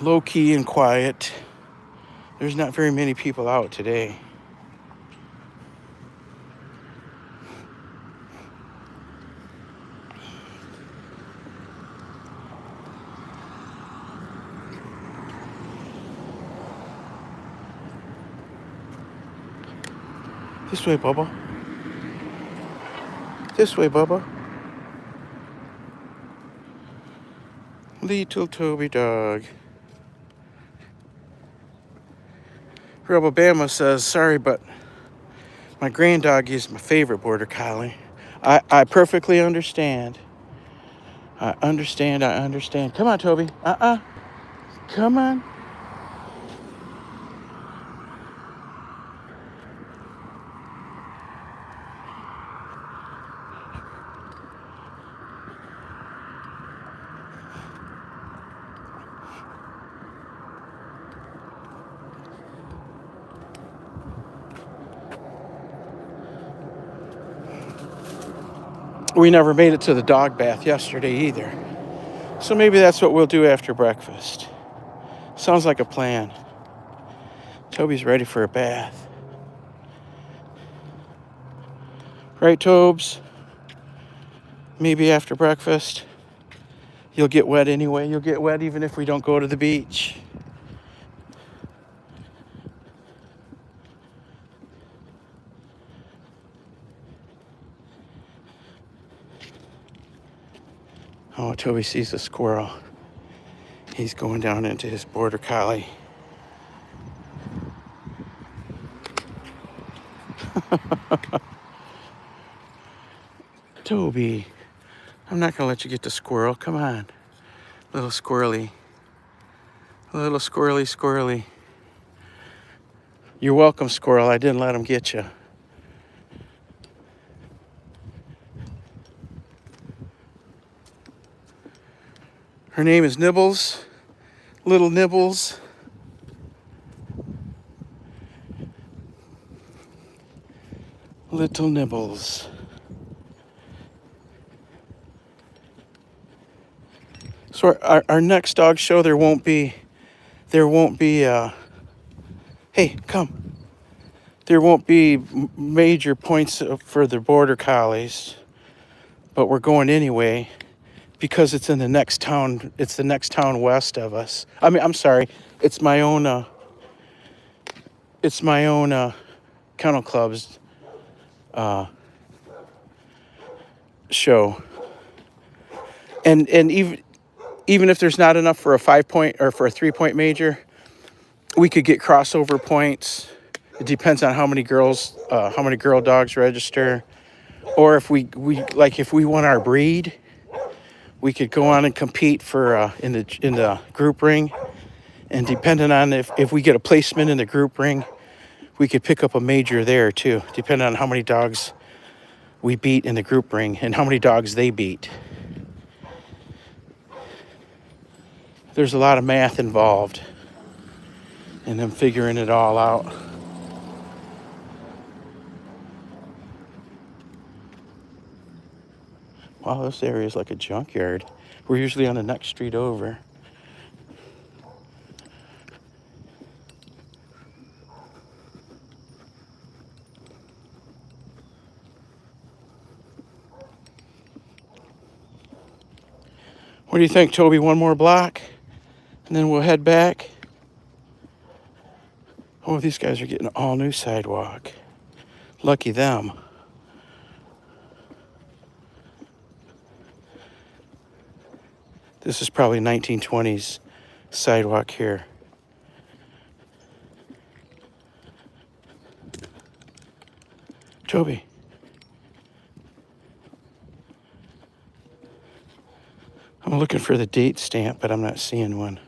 Low-key and quiet. There's not very many people out today. This way, Bubba. This way, Bubba. Little Toby Dog. Rebel Bama says, sorry, but my granddog is my favorite border collie. I perfectly understand. I understand. Come on, Toby. Come on. We never made it to the dog bath yesterday either. So maybe that's what we'll do after breakfast. Sounds like a plan. Toby's ready for a bath. Right, Tobes? Maybe after breakfast. You'll get wet anyway. You'll get wet even if we don't go to the beach. Oh, Toby sees a squirrel. He's going down into his border collie. Toby, I'm not gonna let you get the squirrel. Come on, little squirrely. Little squirrely. You're welcome, squirrel. I didn't let him get you. Her name is Nibbles. Little Nibbles. Little Nibbles. So our next dog show, there won't be, hey, come. There won't be major points for the border collies, but we're going anyway because it's in the next town. It's the next town west of us. I'm sorry. It's my own kennel club's show. And even if there's not enough for a 5-point or for a 3-point major, we could get crossover points. It depends on how many girl dogs register, or if we if we want our breed, we could go on and compete for in the group ring, and depending on if we get a placement in the group ring, we could pick up a major there too, depending on how many dogs we beat in the group ring and how many dogs they beat. There's a lot of math involved in them figuring it all out. Wow, this area is like a junkyard. We're usually on the next street over. What do you think, Toby? One more block, and then we'll head back. Oh, these guys are getting an all-new sidewalk. Lucky them. This is probably 1920s sidewalk here. Toby. I'm looking for the date stamp, but I'm not seeing one.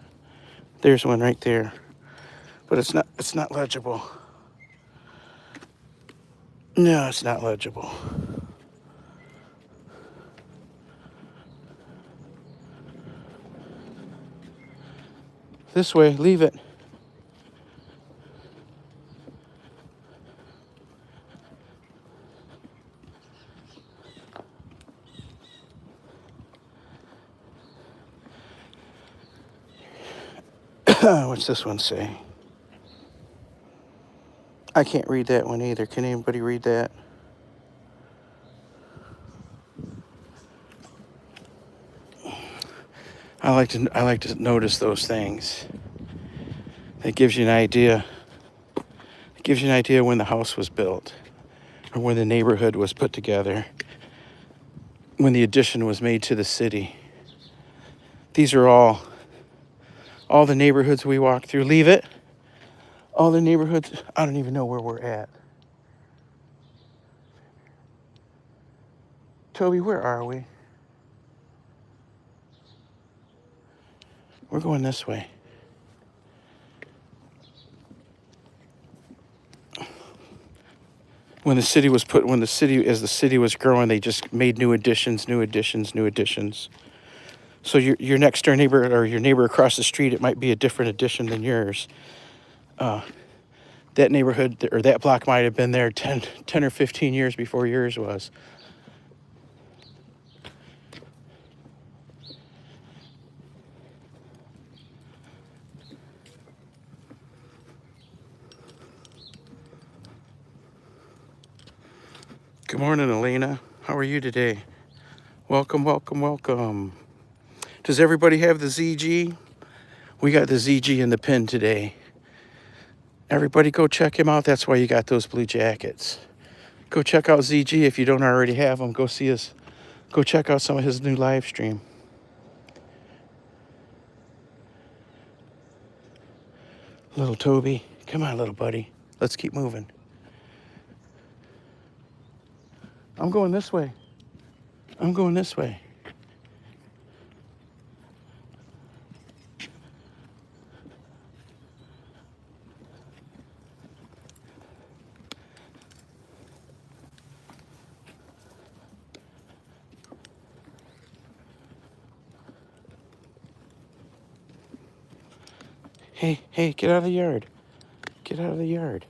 There's one right there, but it's not legible. No, it's not legible. This way, leave it. What's this one say? I can't read that one either. Can anybody read that? I like to notice those things. That gives you an idea. It gives you an idea when the house was built, or when the neighborhood was put together, when the addition was made to the city. These are all the neighborhoods we walk through. Leave it. All the neighborhoods. I don't even know where we're at. Toby, where are we? We're going this way. When the city was as the city was growing, they just made new additions. So your next door neighbor or your neighbor across the street, it might be a different addition than yours. That neighborhood or that block might have been there 10 or 15 years before yours was. Good morning, Elena. How are you today? Welcome. Does everybody have the ZG? We got the ZG in the pin today. Everybody go check him out. That's why you got those blue jackets. Go check out ZG if you don't already have him. Go check out some of his new live stream. Little Toby. Come on, little buddy. Let's keep moving. I'm going this way. Hey, get out of the yard. Get out of the yard.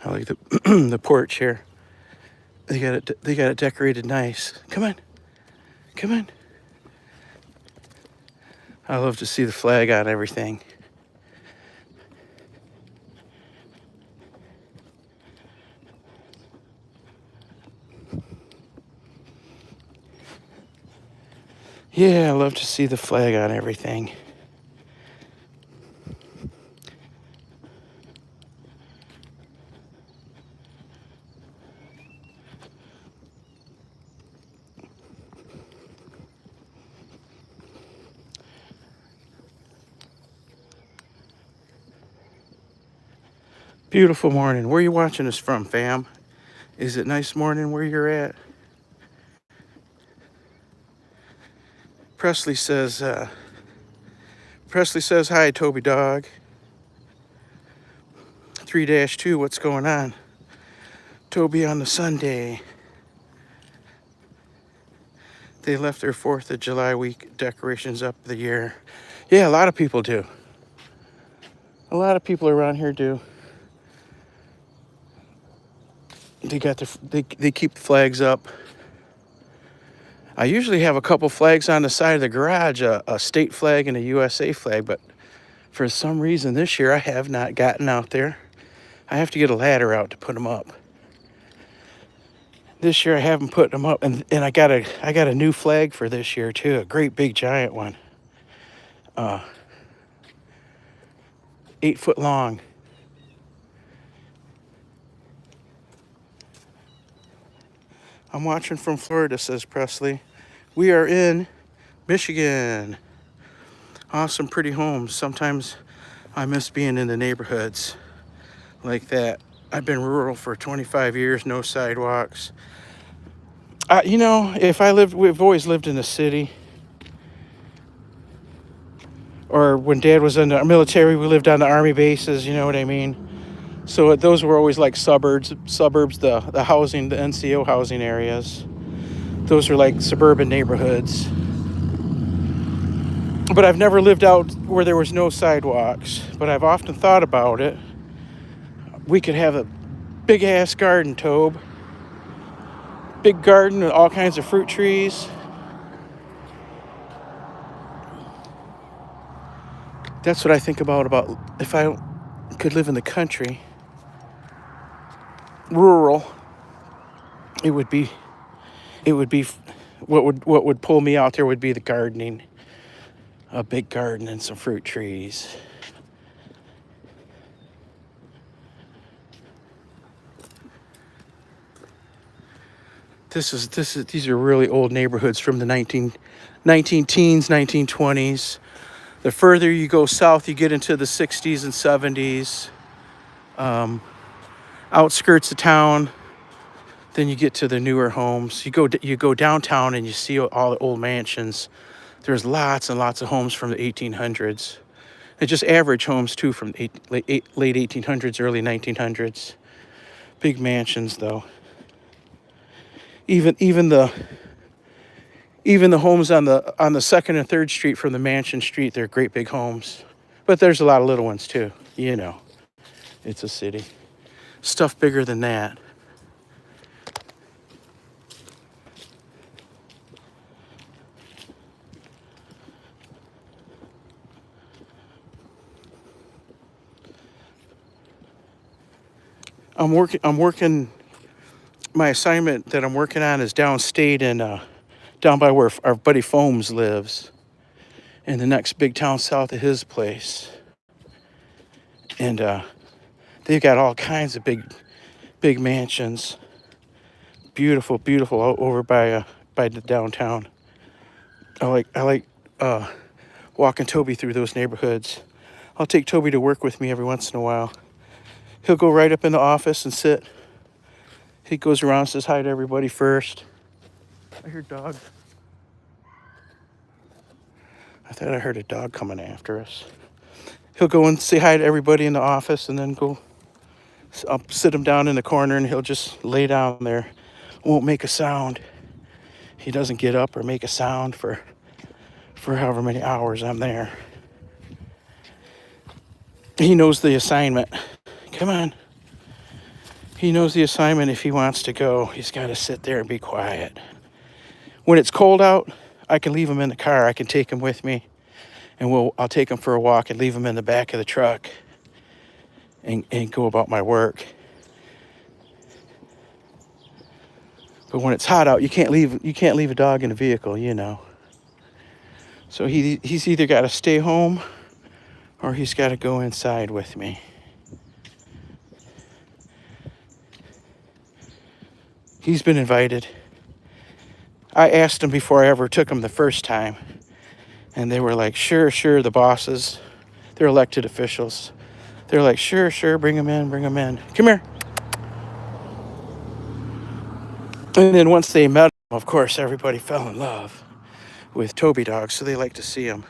I like the the porch here. They got it decorated nice. Come on. I love to see the flag on everything. Yeah, I love to see the flag on everything. Beautiful morning. Where are you watching us from, fam? Is it nice morning where you're at? Presley says hi, Toby dog. 3-2, what's going on? Toby on the Sunday. They left their 4th of July week decorations up the year. Yeah, a lot of people do. A lot of people around here do. They keep the flags up. I usually have a couple flags on the side of the garage, a state flag and a USA flag, but for some reason this year I have not gotten out there. I have to get a ladder out to put them up. This year I haven't put them up, and I got a new flag for this year too, a great big giant one. 8 foot long. I'm watching from Florida, says Presley. We are in Michigan. Awesome, pretty homes. Sometimes I miss being in the neighborhoods like that. I've been rural for 25 years, no sidewalks. We've always lived in the city. Or when Dad was in the military, we lived on the Army bases, you know what I mean? So those were always like suburbs, the housing, the NCO housing areas. Those are like suburban neighborhoods. But I've never lived out where there was no sidewalks. But I've often thought about it. We could have a big ass garden, Tobe. Big garden with all kinds of fruit trees. That's what I think about if I could live in the country, rural. It would be what would pull me out there would be the gardening, a big garden and some fruit trees. These are really old neighborhoods from the 19 teens, 1920s. The further you go south, you get into the 60s and 70s. Outskirts of town, then you get to the newer homes. You go downtown and you see all the old mansions. There's lots and lots of homes from the 1800s. And just average homes too from late 1800s, early 1900s. Big mansions though. Even the homes on the second and third street from the mansion street, they're great big homes. But there's a lot of little ones too. It's a city. Stuff bigger than that. I'm working. My assignment that I'm working on is downstate and down by where our buddy Foams lives, in the next big town south of his place. And they've got all kinds of big mansions. Beautiful, beautiful out over by the downtown. I like walking Toby through those neighborhoods. I'll take Toby to work with me every once in a while. He'll go right up in the office and sit. He goes around, says hi to everybody first. I hear dog. I thought I heard a dog coming after us. He'll go and say hi to everybody in the office and then go. I'll sit him down in the corner and he'll just lay down there. Won't make a sound. He doesn't get up or make a sound for however many hours I'm there. He knows the assignment. Come on. He knows the assignment. If he wants to go, he's got to sit there and be quiet. When it's cold out, I can leave him in the car. I can take him with me, and I'll take him for a walk and leave him in the back of the truck and go about my work. But when it's hot out, you can't leave a dog in a vehicle, So he's either got to stay home or he's got to go inside with me. He's been invited. I asked him before I ever took him the first time. And they were like, sure, the bosses. They're elected officials. They're like, sure, bring him in. Come here. And then once they met him, of course, everybody fell in love with Toby dogs, so they like to see him.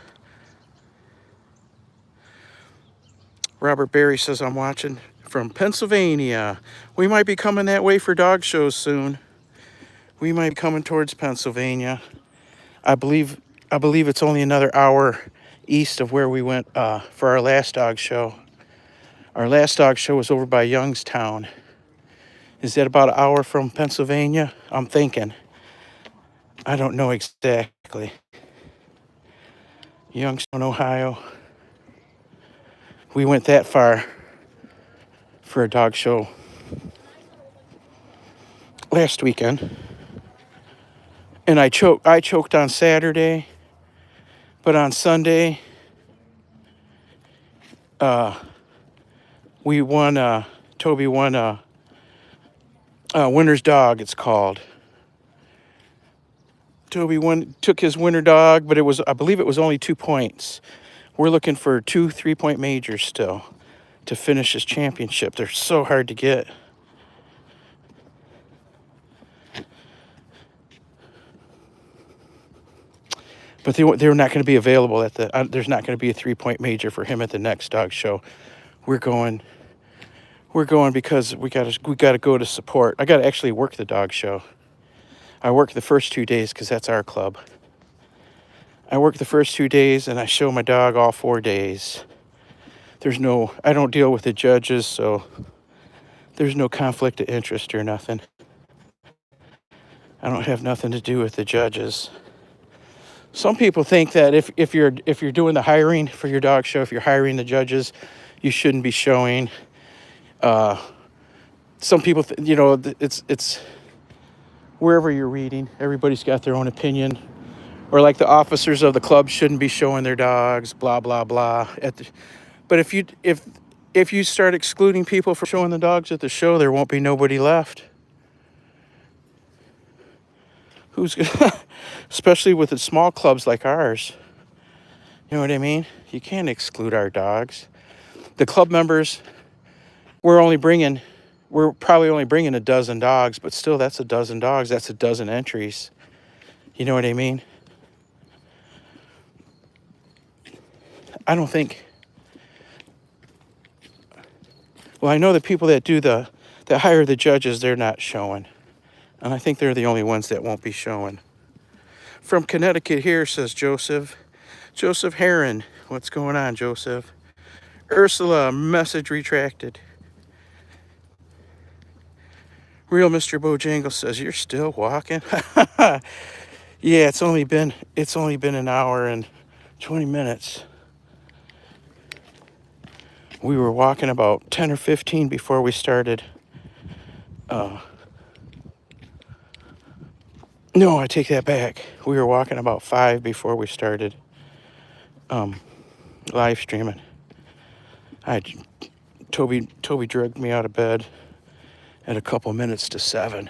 Robert Berry says, I'm watching from Pennsylvania. We might be coming that way for dog shows soon. We might be coming towards Pennsylvania. I believe it's only another hour east of where we went for our last dog show. Our last dog show was over by Youngstown. Is that about an hour from Pennsylvania? I'm thinking. I don't know exactly. Youngstown, Ohio. We went that far for a dog show last weekend. And I choked on Saturday, but on Sunday, We won. Toby won winner's dog. It's called. Toby took his winner dog, but I believe it was only 2 points. We're looking for 2 3-point majors still to finish his championship. They're so hard to get. But they're not going to be available at the. There's not going to be a 3-point major for him at the next dog show. We're going because we gotta go to support. I gotta actually work the dog show. I work the first 2 days because that's our club. I work the first 2 days and I show my dog all 4 days. I don't deal with the judges, so there's no conflict of interest or nothing. I don't have nothing to do with the judges. Some people think that if you're doing the hiring for your dog show, if you're hiring the judges, you shouldn't be showing. Some people, it's wherever you're reading, everybody's got their own opinion. Or like the officers of the club shouldn't be showing their dogs, blah blah blah. But if you start excluding people for showing the dogs at the show, there won't be nobody left. Especially with the small clubs like ours. You know what I mean? You can't exclude our dogs. The club members, we're probably only bringing a dozen dogs, but still that's a dozen dogs. That's a dozen entries. You know what I mean? I don't think. Well, I know the people that hire the judges, they're not showing. And I think they're the only ones that won't be showing. From Connecticut here, says Joseph. Joseph Heron. What's going on, Joseph? Ursula, message retracted. Real Mr. Bojangles says, you're still walking? Yeah, it's only been an hour and 20 minutes. We were walking about 10 or 15 before we started. No, I take that back. We were walking about 5 before we started live streaming. Toby dragged me out of bed at a couple minutes to 7.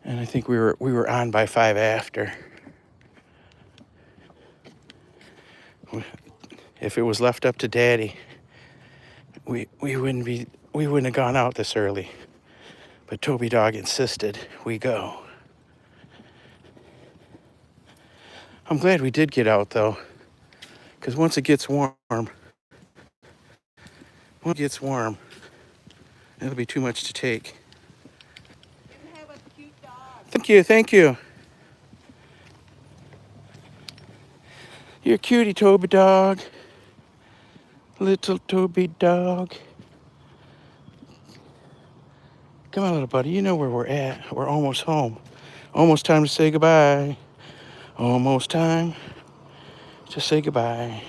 And I think we were on by 5 after. If it was left up to Daddy, we wouldn't have gone out this early. But Toby Dog insisted we go. I'm glad we did get out though, because once it gets warm, it'll be too much to take. You have a cute dog. Thank you. You're a cutie, Toby Dog. Little Toby Dog. Come on, little buddy. You know where we're at. We're almost home. Almost time to say goodbye. Almost time to say goodbye.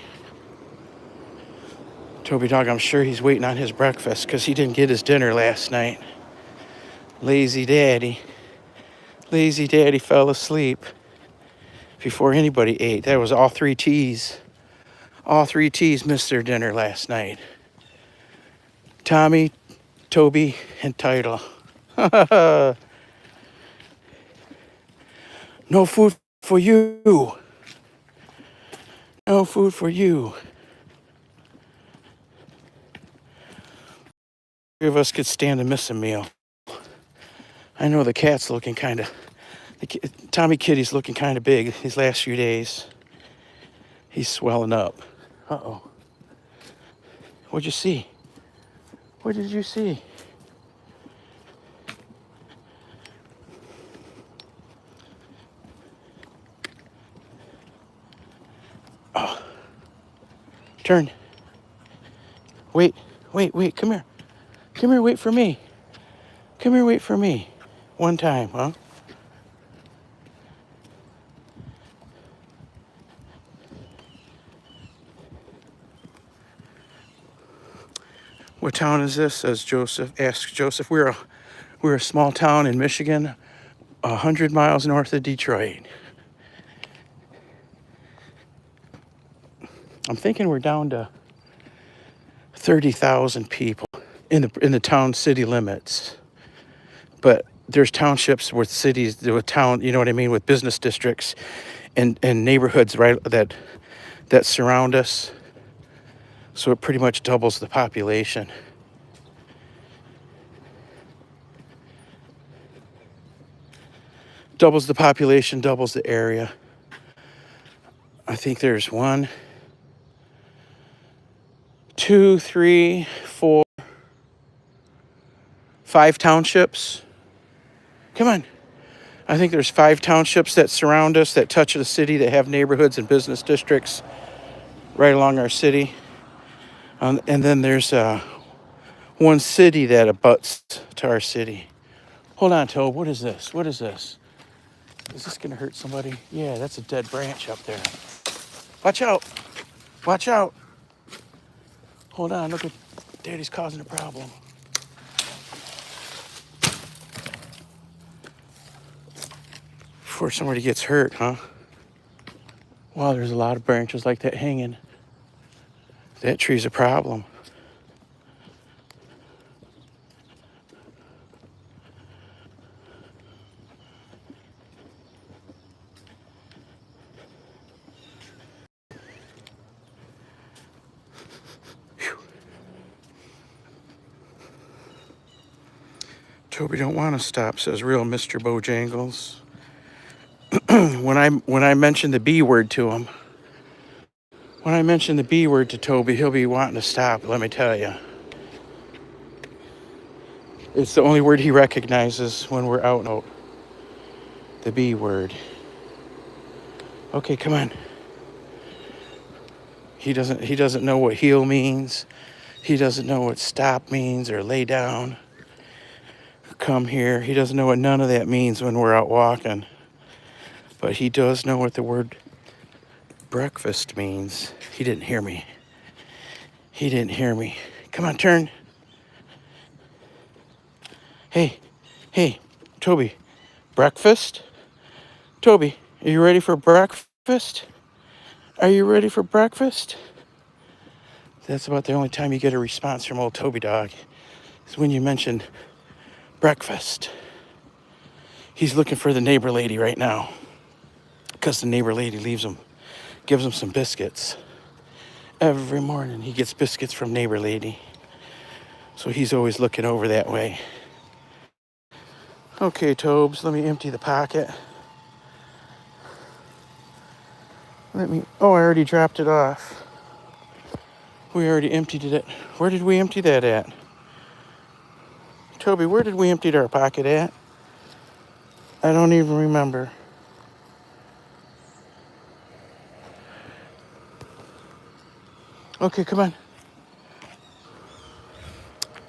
Toby Dog, I'm sure he's waiting on his breakfast because he didn't get his dinner last night. Lazy Daddy. Lazy Daddy fell asleep before anybody ate. That was all 3 T's. All 3 T's missed their dinner last night. Tommy, Toby, and Title. No food for you. No food for you. 3 of us could stand to miss a meal. I know the cat's looking kind of... Tommy Kitty's looking kind of big these last few days. He's swelling up. Uh-oh. What'd you see? What did you see? Oh. Turn. Wait, come here. Come here, wait for me. Come here, wait for me. One time, huh? What town is this? Says Joseph. Asks Joseph. We're a small town in Michigan, 100 miles north of Detroit. I'm thinking we're down to 30,000 people in the town city limits. But there's townships with cities, with town, you know what I mean, with business districts and neighborhoods, right, that surround us. So it pretty much doubles the population. Doubles the population, doubles the area. I think there's 1, 2, 3, 4, 5 townships. Come on. I think there's 5 townships that surround us, that touch the city, that have neighborhoods and business districts right along our city. And then there's 1 city that abuts to our city. Hold on, Tobe. What is this? What is this? Is this going to hurt somebody? Yeah, that's a dead branch up there. Watch out. Watch out. Hold on. Look at Daddy's causing a problem. Before somebody gets hurt, huh? Wow, there's a lot of branches like that hanging. That tree's a problem. Toby don't want to stop, says real Mr. Bojangles. when I mention the B word to him, when I mention the B word to Toby, he'll be wanting to stop, let me tell you. It's the only word he recognizes when we're out and out. The B word. Okay, come on. He doesn't know what heel means. He doesn't know what stop means or lay down. Come here. He doesn't know what none of that means when we're out walking. But he does know what the word breakfast means. He didn't hear me. He didn't hear me. Come on, turn. Hey, Toby, breakfast? Toby, are you ready for breakfast? Are you ready for breakfast? That's about the only time you get a response from old Toby dog, is when you mention breakfast. He's looking for the neighbor lady right now, because the neighbor lady gives him some biscuits. Every morning he gets biscuits from neighbor lady. So he's always looking over that way. Okay, Tobes, let me empty the pocket. I already dropped it off. We already emptied it. Where did we empty that at? Toby, where did we empty our pocket at? I don't even remember. Okay, come on.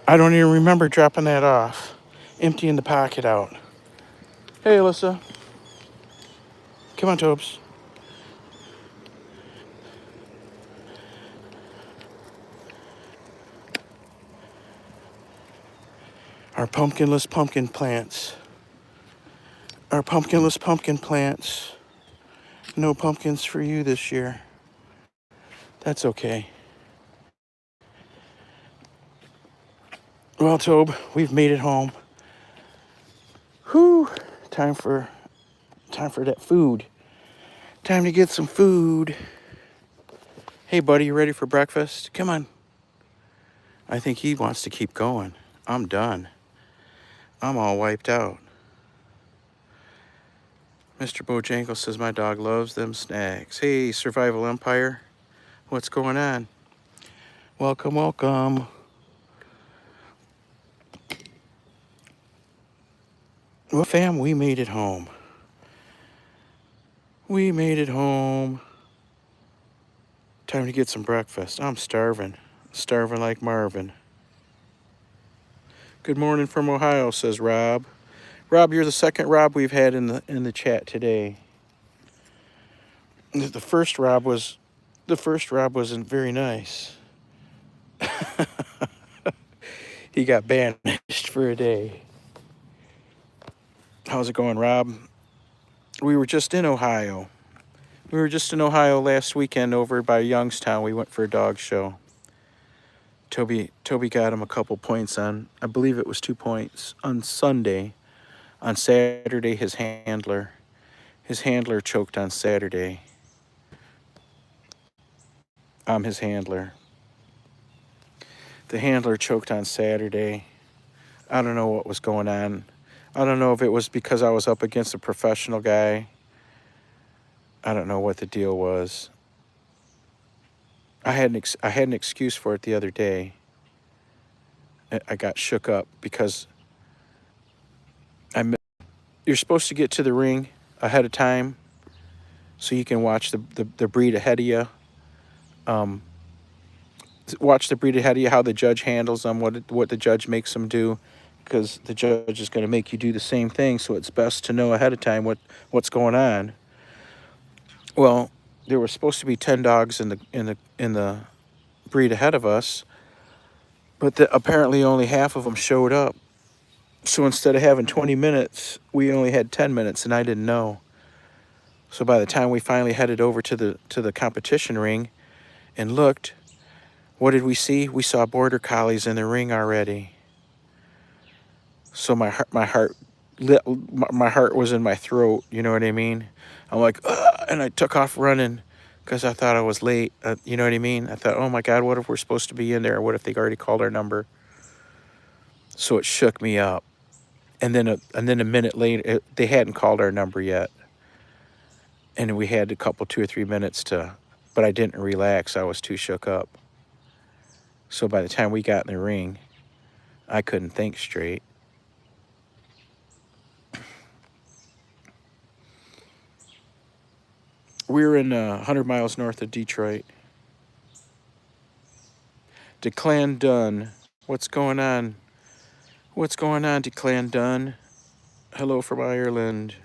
I don't even remember dropping that off. Emptying the pocket out. Hey, Alyssa. Come on, Tobes. Our pumpkinless pumpkin plants. Our pumpkinless pumpkin plants. No pumpkins for you this year. That's okay. Well, Tobe, we've made it home. Whew. Time for that food. Time to get some food. Hey, buddy, you ready for breakfast? Come on. I think he wants to keep going. I'm done. I'm all wiped out. Mr. Bojangles says my dog loves them snacks. Hey, Survival Empire. What's going on? Welcome, welcome. Well, fam, we made it home. We made it home. Time to get some breakfast. I'm starving. Starving like Marvin. Good morning from Ohio, says Rob. Rob, you're the second Rob we've had in the chat today. The first Rob wasn't very nice. He got banished for a day. How's it going, Rob? We were just in Ohio. We were just in Ohio last weekend over by Youngstown. We went for a dog show. Toby got him a couple points on, I believe it was 2 points on Sunday. On Saturday, his handler choked on Saturday. I'm his handler. The handler choked on Saturday. I don't know what was going on. I don't know if it was because I was up against a professional guy. I don't know what the deal was. I had an excuse for it the other day. I got shook up because you're supposed to get to the ring ahead of time so you can watch the breed ahead of you. Watch the breed ahead of you, how the judge handles them, what the judge makes them do, because the judge is going to make you do the same thing. So it's best to know ahead of time what's going on. Well, there were supposed to be 10 dogs in the breed ahead of us, but apparently only half of them showed up. So instead of having 20 minutes, we only had 10 minutes, and I didn't know. So by the time we finally headed over to the competition ring and looked, what did we see? We saw border collies in the ring already. So my heart was in my throat. You know what I mean? I'm like, ugh, and I took off running because I thought I was late. You know what I mean? I thought, oh my God, what if we're supposed to be in there? What if they already called our number? So it shook me up. And then a minute later, they hadn't called our number yet, and we had a couple 2 or 3 minutes to. But I didn't relax. I was too shook up. So by the time we got in the ring, I couldn't think straight. We were in 100 miles north of Detroit. Declan Dunn. What's going on? What's going on, Declan Dunn? Hello from Ireland.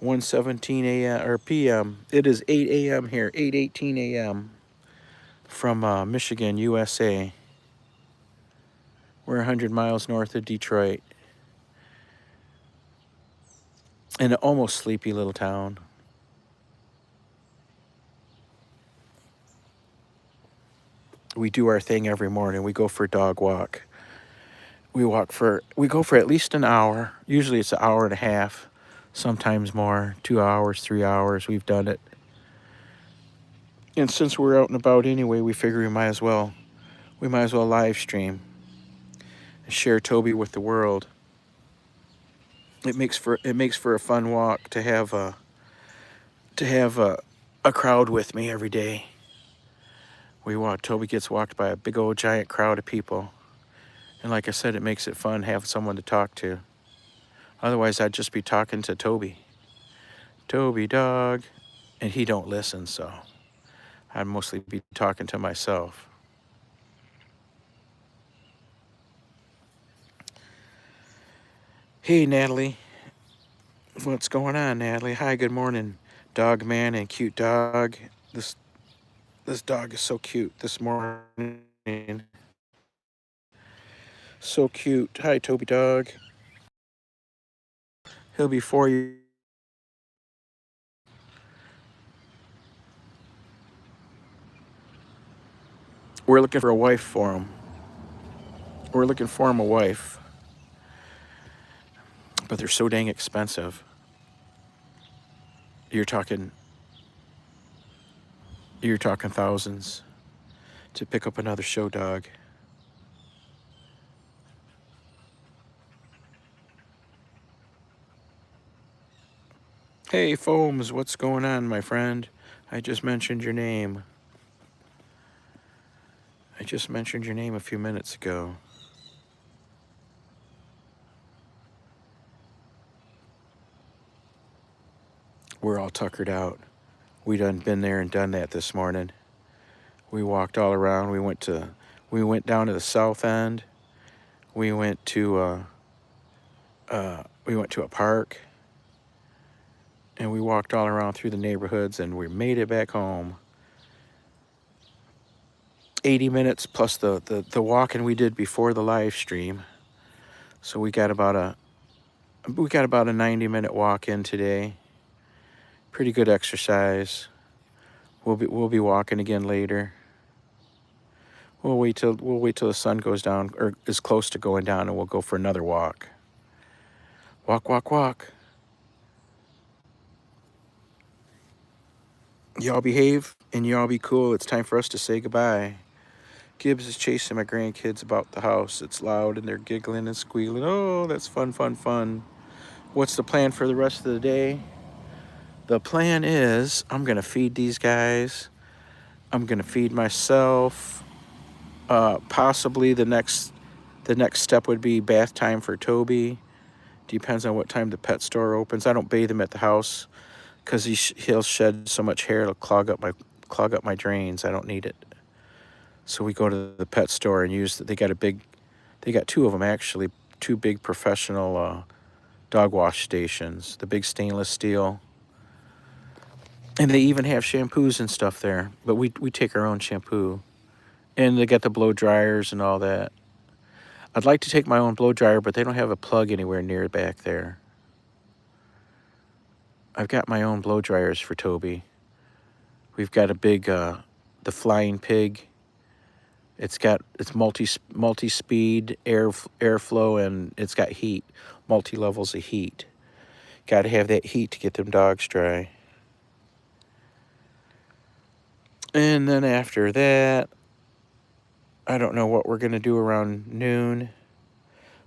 1:17 a.m. or p.m. It is 8 a.m. here. 8:18 a.m. from Michigan, USA. We're 100 miles north of Detroit. In an almost sleepy little town. We do our thing every morning. We go for a dog walk. We go for at least an hour. Usually it's an hour and a half, sometimes more, 2 hours, 3 hours. We've done it. And since we're out and about anyway, we figure we might as well live stream and share Toby with the world. It makes for a fun walk to have a crowd with me every day. Toby gets walked by a big old giant crowd of people. And like I said, it makes it fun to have someone to talk to. Otherwise, I'd just be talking to Toby. Toby dog. And he don't listen, so I'd mostly be talking to myself. Hey, Natalie. What's going on, Natalie? Hi, good morning, dog man and cute dog. This dog is so cute this morning. So cute. Hi, Toby dog. He'll be 4 years. We're looking for a wife for him. We're looking for him a wife. But they're so dang expensive. You're talking thousands to pick up another show dog. Hey, Foams, what's going on, my friend? I just mentioned your name. I just mentioned your name a few minutes ago. We're all tuckered out. We done been there and done that this morning. We walked all around. We went down to the south end. We went to a park, and we walked all around through the neighborhoods, and we made it back home. 80 minutes plus the walking we did before the live stream. So we got about a 90-minute walk in today. Pretty good exercise. We'll be walking again later. We'll wait till the sun goes down or is close to going down, and we'll go for another walk. Walk, walk, walk. Y'all behave and y'all be cool. It's time for us to say goodbye. Gibbs is chasing my grandkids about the house. It's loud and they're giggling and squealing. Oh, that's fun, fun, fun. What's the plan for the rest of the day? The plan is I'm going to feed these guys. I'm going to feed myself. Possibly the next step would be bath time for Toby. Depends on what time the pet store opens. I don't bathe him at the house because he'll shed so much hair it'll clog up my drains. I don't need it. So we go to the pet store and use. They got two of them actually, two big professional dog wash stations. The big stainless steel, and they even have shampoos and stuff there. But we take our own shampoo, and they got the blow dryers and all that. I'd like to take my own blow dryer, but they don't have a plug anywhere near back there. I've got my own blow dryers for Toby. We've got a big, the Flying Pig. It's multi-speed airflow, and it's got heat, multi-levels of heat. Got to have that heat to get them dogs dry. And then after that, I don't know what we're going to do around noon.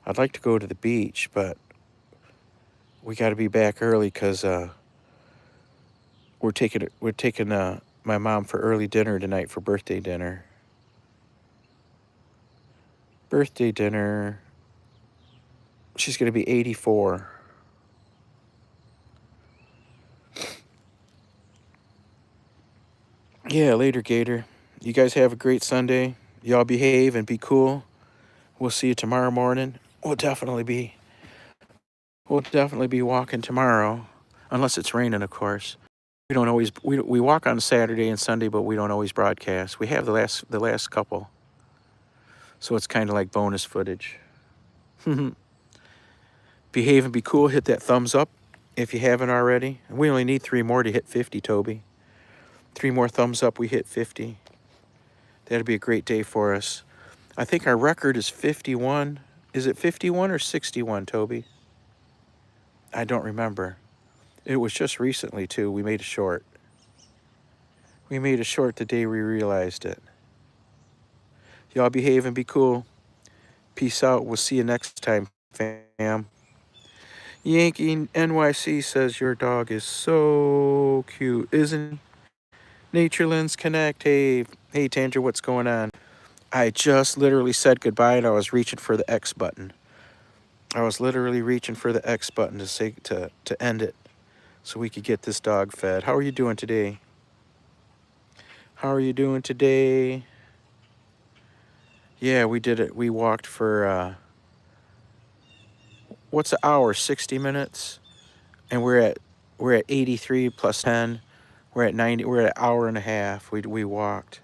I'd like to go to the beach, but we got to be back early because we're taking my mom for early dinner tonight for birthday dinner. Birthday dinner. She's going to be 84. Yeah, later, Gator. You guys have a great Sunday. Y'all behave and be cool. We'll see you tomorrow morning. We'll definitely be walking tomorrow, unless it's raining, of course. We don't always we walk on Saturday and Sunday, but we don't always broadcast. We have the last couple, so it's kind of like bonus footage. Behave and be cool. Hit that thumbs up if you haven't already. And we only need 3 more to hit 50, Toby. 3 more thumbs up, we hit 50. That'd be a great day for us. I think our record is 51. Is it 51 or 61, Toby? I don't remember. It was just recently, too. We made a short. We made a short the day we realized it. Y'all behave and be cool. Peace out. We'll see you next time, fam. Yankee NYC says your dog is so cute, isn't he? Naturelands Connect. Hey, Tanger, what's going on? I just literally said goodbye and I was reaching for the X button. I was literally reaching for the X button to say to end it so we could get this dog fed. How are you doing today? How are you doing today? Yeah, we did it. We walked for what's an hour? 60 minutes? And we're at 83 plus 10. We're at 90. We're at an hour and a half. We walked.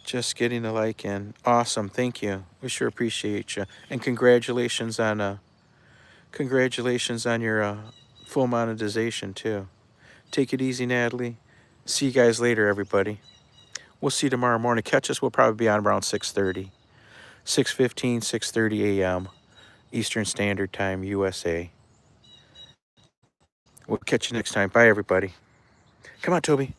Just getting the like in. Awesome. Thank you. We sure appreciate you. And congratulations on your full monetization too. Take it easy, Natalie. See you guys later, everybody. We'll see you tomorrow morning. Catch us. We'll probably be on around 6:30, 6:15, 6:30 a.m. Eastern Standard Time, USA. We'll catch you next time. Bye, everybody. Come on, Toby.